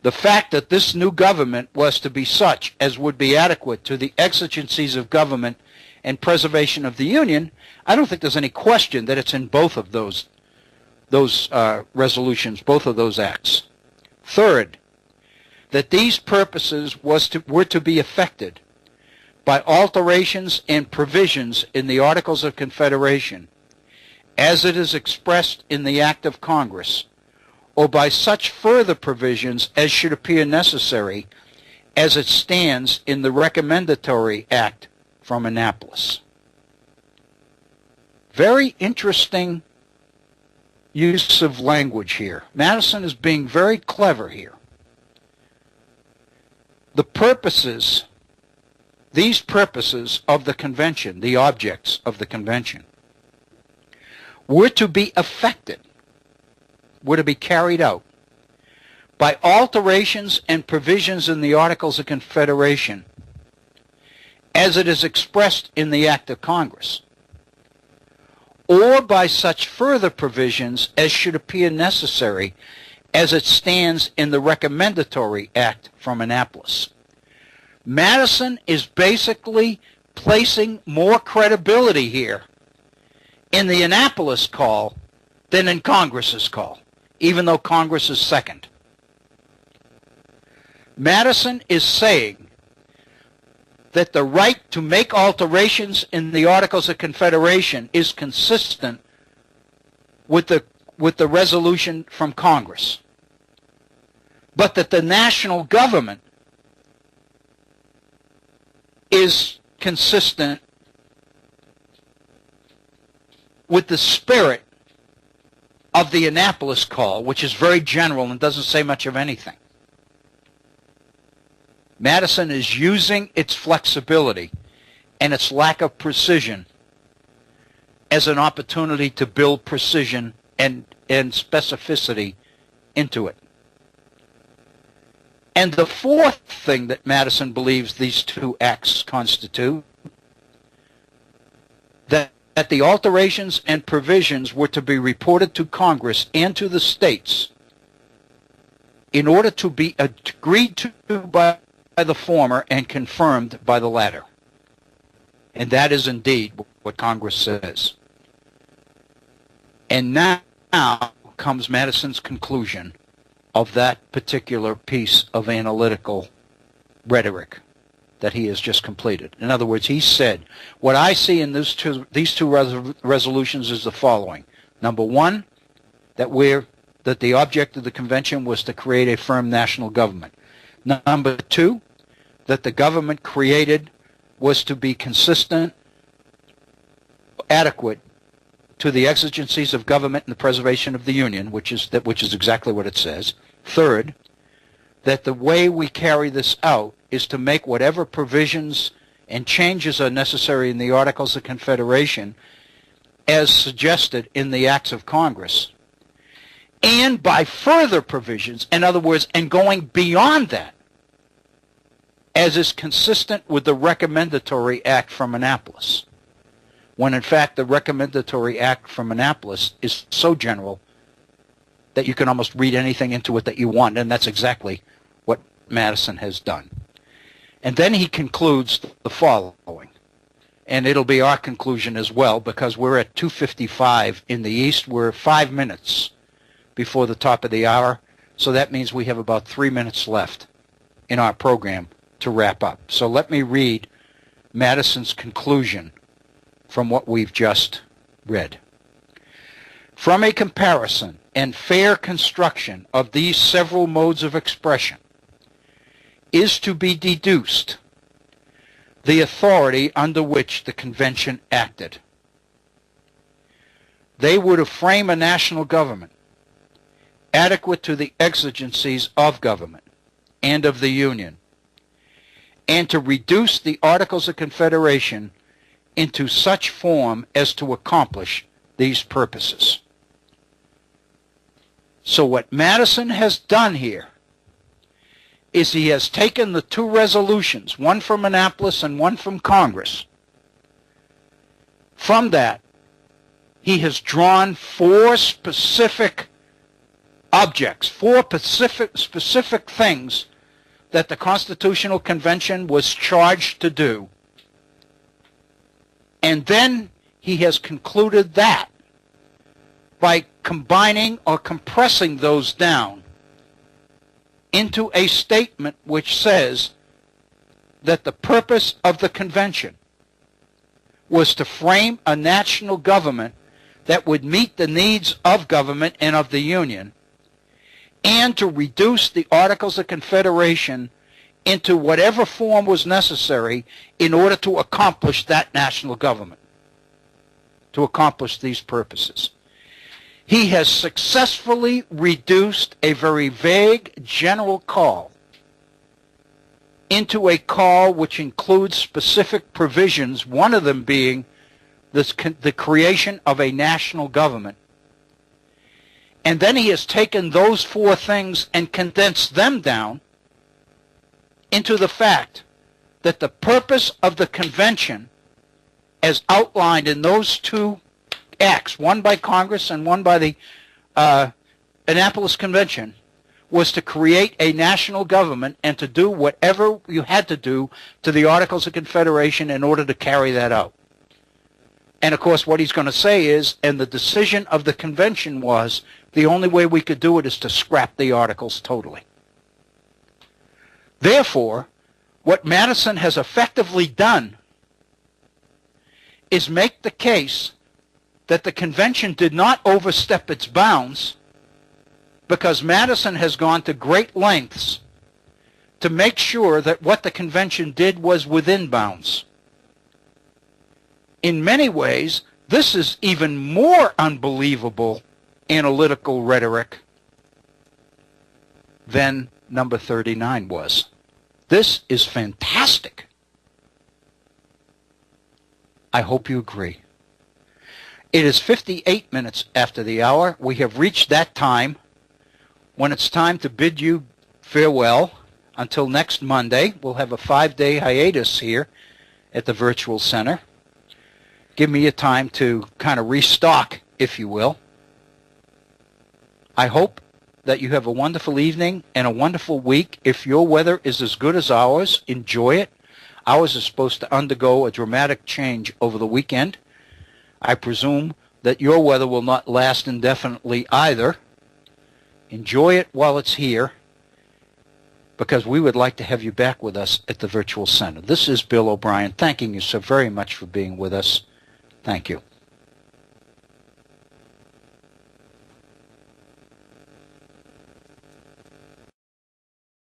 The fact that this new government was to be such as would be adequate to the exigencies of government and preservation of the Union, I don't think there's any question that it's in both of those resolutions, both of those acts. Third, that these purposes were to be effected by alterations and provisions in the Articles of Confederation, as it is expressed in the Act of Congress, or by such further provisions as should appear necessary, as it stands in the Recommendatory Act from Annapolis. Very interesting use of language here. Madison is being very clever here. The purposes, these purposes of the convention, the objects of the convention, were to be effected, were to be carried out by alterations and provisions in the Articles of Confederation as it is expressed in the Act of Congress, or by such further provisions as should appear necessary as it stands in the Recommendatory Act from Annapolis. Madison is basically placing more credibility here in the Annapolis call than in Congress's call, even though Congress is second. Madison is saying that the right to make alterations in the Articles of Confederation is consistent with the resolution from Congress, but that the national government is consistent with the spirit of the Annapolis call, which is very general and doesn't say much of anything. Madison is using its flexibility and its lack of precision as an opportunity to build precision and specificity into it. And the fourth thing that Madison believes these two acts constitute, that the alterations and provisions were to be reported to Congress and to the states in order to be agreed to by the former and confirmed by the latter. And that is indeed what Congress says. And now comes Madison's conclusion of that particular piece of analytical rhetoric that he has just completed. In other words, he said, what I see in these two resolutions is the following. Number one, that the object of the convention was to create a firm national government. Number two, that the government created was to be consistent, adequate to the exigencies of government and the preservation of the Union, which is exactly what it says. Third, that the way we carry this out is to make whatever provisions and changes are necessary in the Articles of Confederation as suggested in the Acts of Congress, and by further provisions, in other words, and going beyond that, as is consistent with the Recommendatory Act from Annapolis, when in fact the Recommendatory Act from Annapolis is so general that you can almost read anything into it that you want, and that's exactly what Madison has done. And then he concludes the following, and it'll be our conclusion as well, because we're at 2:55 in the East. We're 5 minutes before the top of the hour, so that means we have about 3 minutes left in our program to wrap up. So let me read Madison's conclusion from what we've just read. From a comparison and fair construction of these several modes of expression is to be deduced the authority under which the convention acted. They were to frame a national government adequate to the exigencies of government and of the Union, and to reduce the Articles of Confederation into such form as to accomplish these purposes. So what Madison has done here is he has taken the two resolutions, one from Annapolis and one from Congress. From that, he has drawn four specific objects, four specific things that the Constitutional Convention was charged to do. And then he has concluded that by combining or compressing those down into a statement which says that the purpose of the convention was to frame a national government that would meet the needs of government and of the Union, and to reduce the Articles of Confederation into whatever form was necessary in order to accomplish that national government, to accomplish these purposes. He has successfully reduced a very vague general call into a call which includes specific provisions, one of them being the creation of a national government. And then he has taken those four things and condensed them down into the fact that the purpose of the convention, as outlined in those two acts, one by Congress and one by the Annapolis Convention, was to create a national government and to do whatever you had to do to the Articles of Confederation in order to carry that out. And of course what he's going to say is, and the decision of the convention was, the only way we could do it is to scrap the Articles totally. Therefore, what Madison has effectively done is make the case that the convention did not overstep its bounds, because Madison has gone to great lengths to make sure that what the convention did was within bounds. In many ways, this is even more unbelievable analytical rhetoric than number 39 was. This is fantastic. I hope you agree. It is 58 minutes after the hour. We have reached that time when it's time to bid you farewell until next Monday. We'll have a 5-day hiatus here at the Virtual Center. Give me a time to kind of restock, if you will. I hope that you have a wonderful evening and a wonderful week. If your weather is as good as ours, enjoy it. Ours is supposed to undergo a dramatic change over the weekend. I presume that your weather will not last indefinitely either. Enjoy it while it's here, because we would like to have you back with us at the Virtual Center. This is Bill O'Brien, thanking you so very much for being with us. Thank you.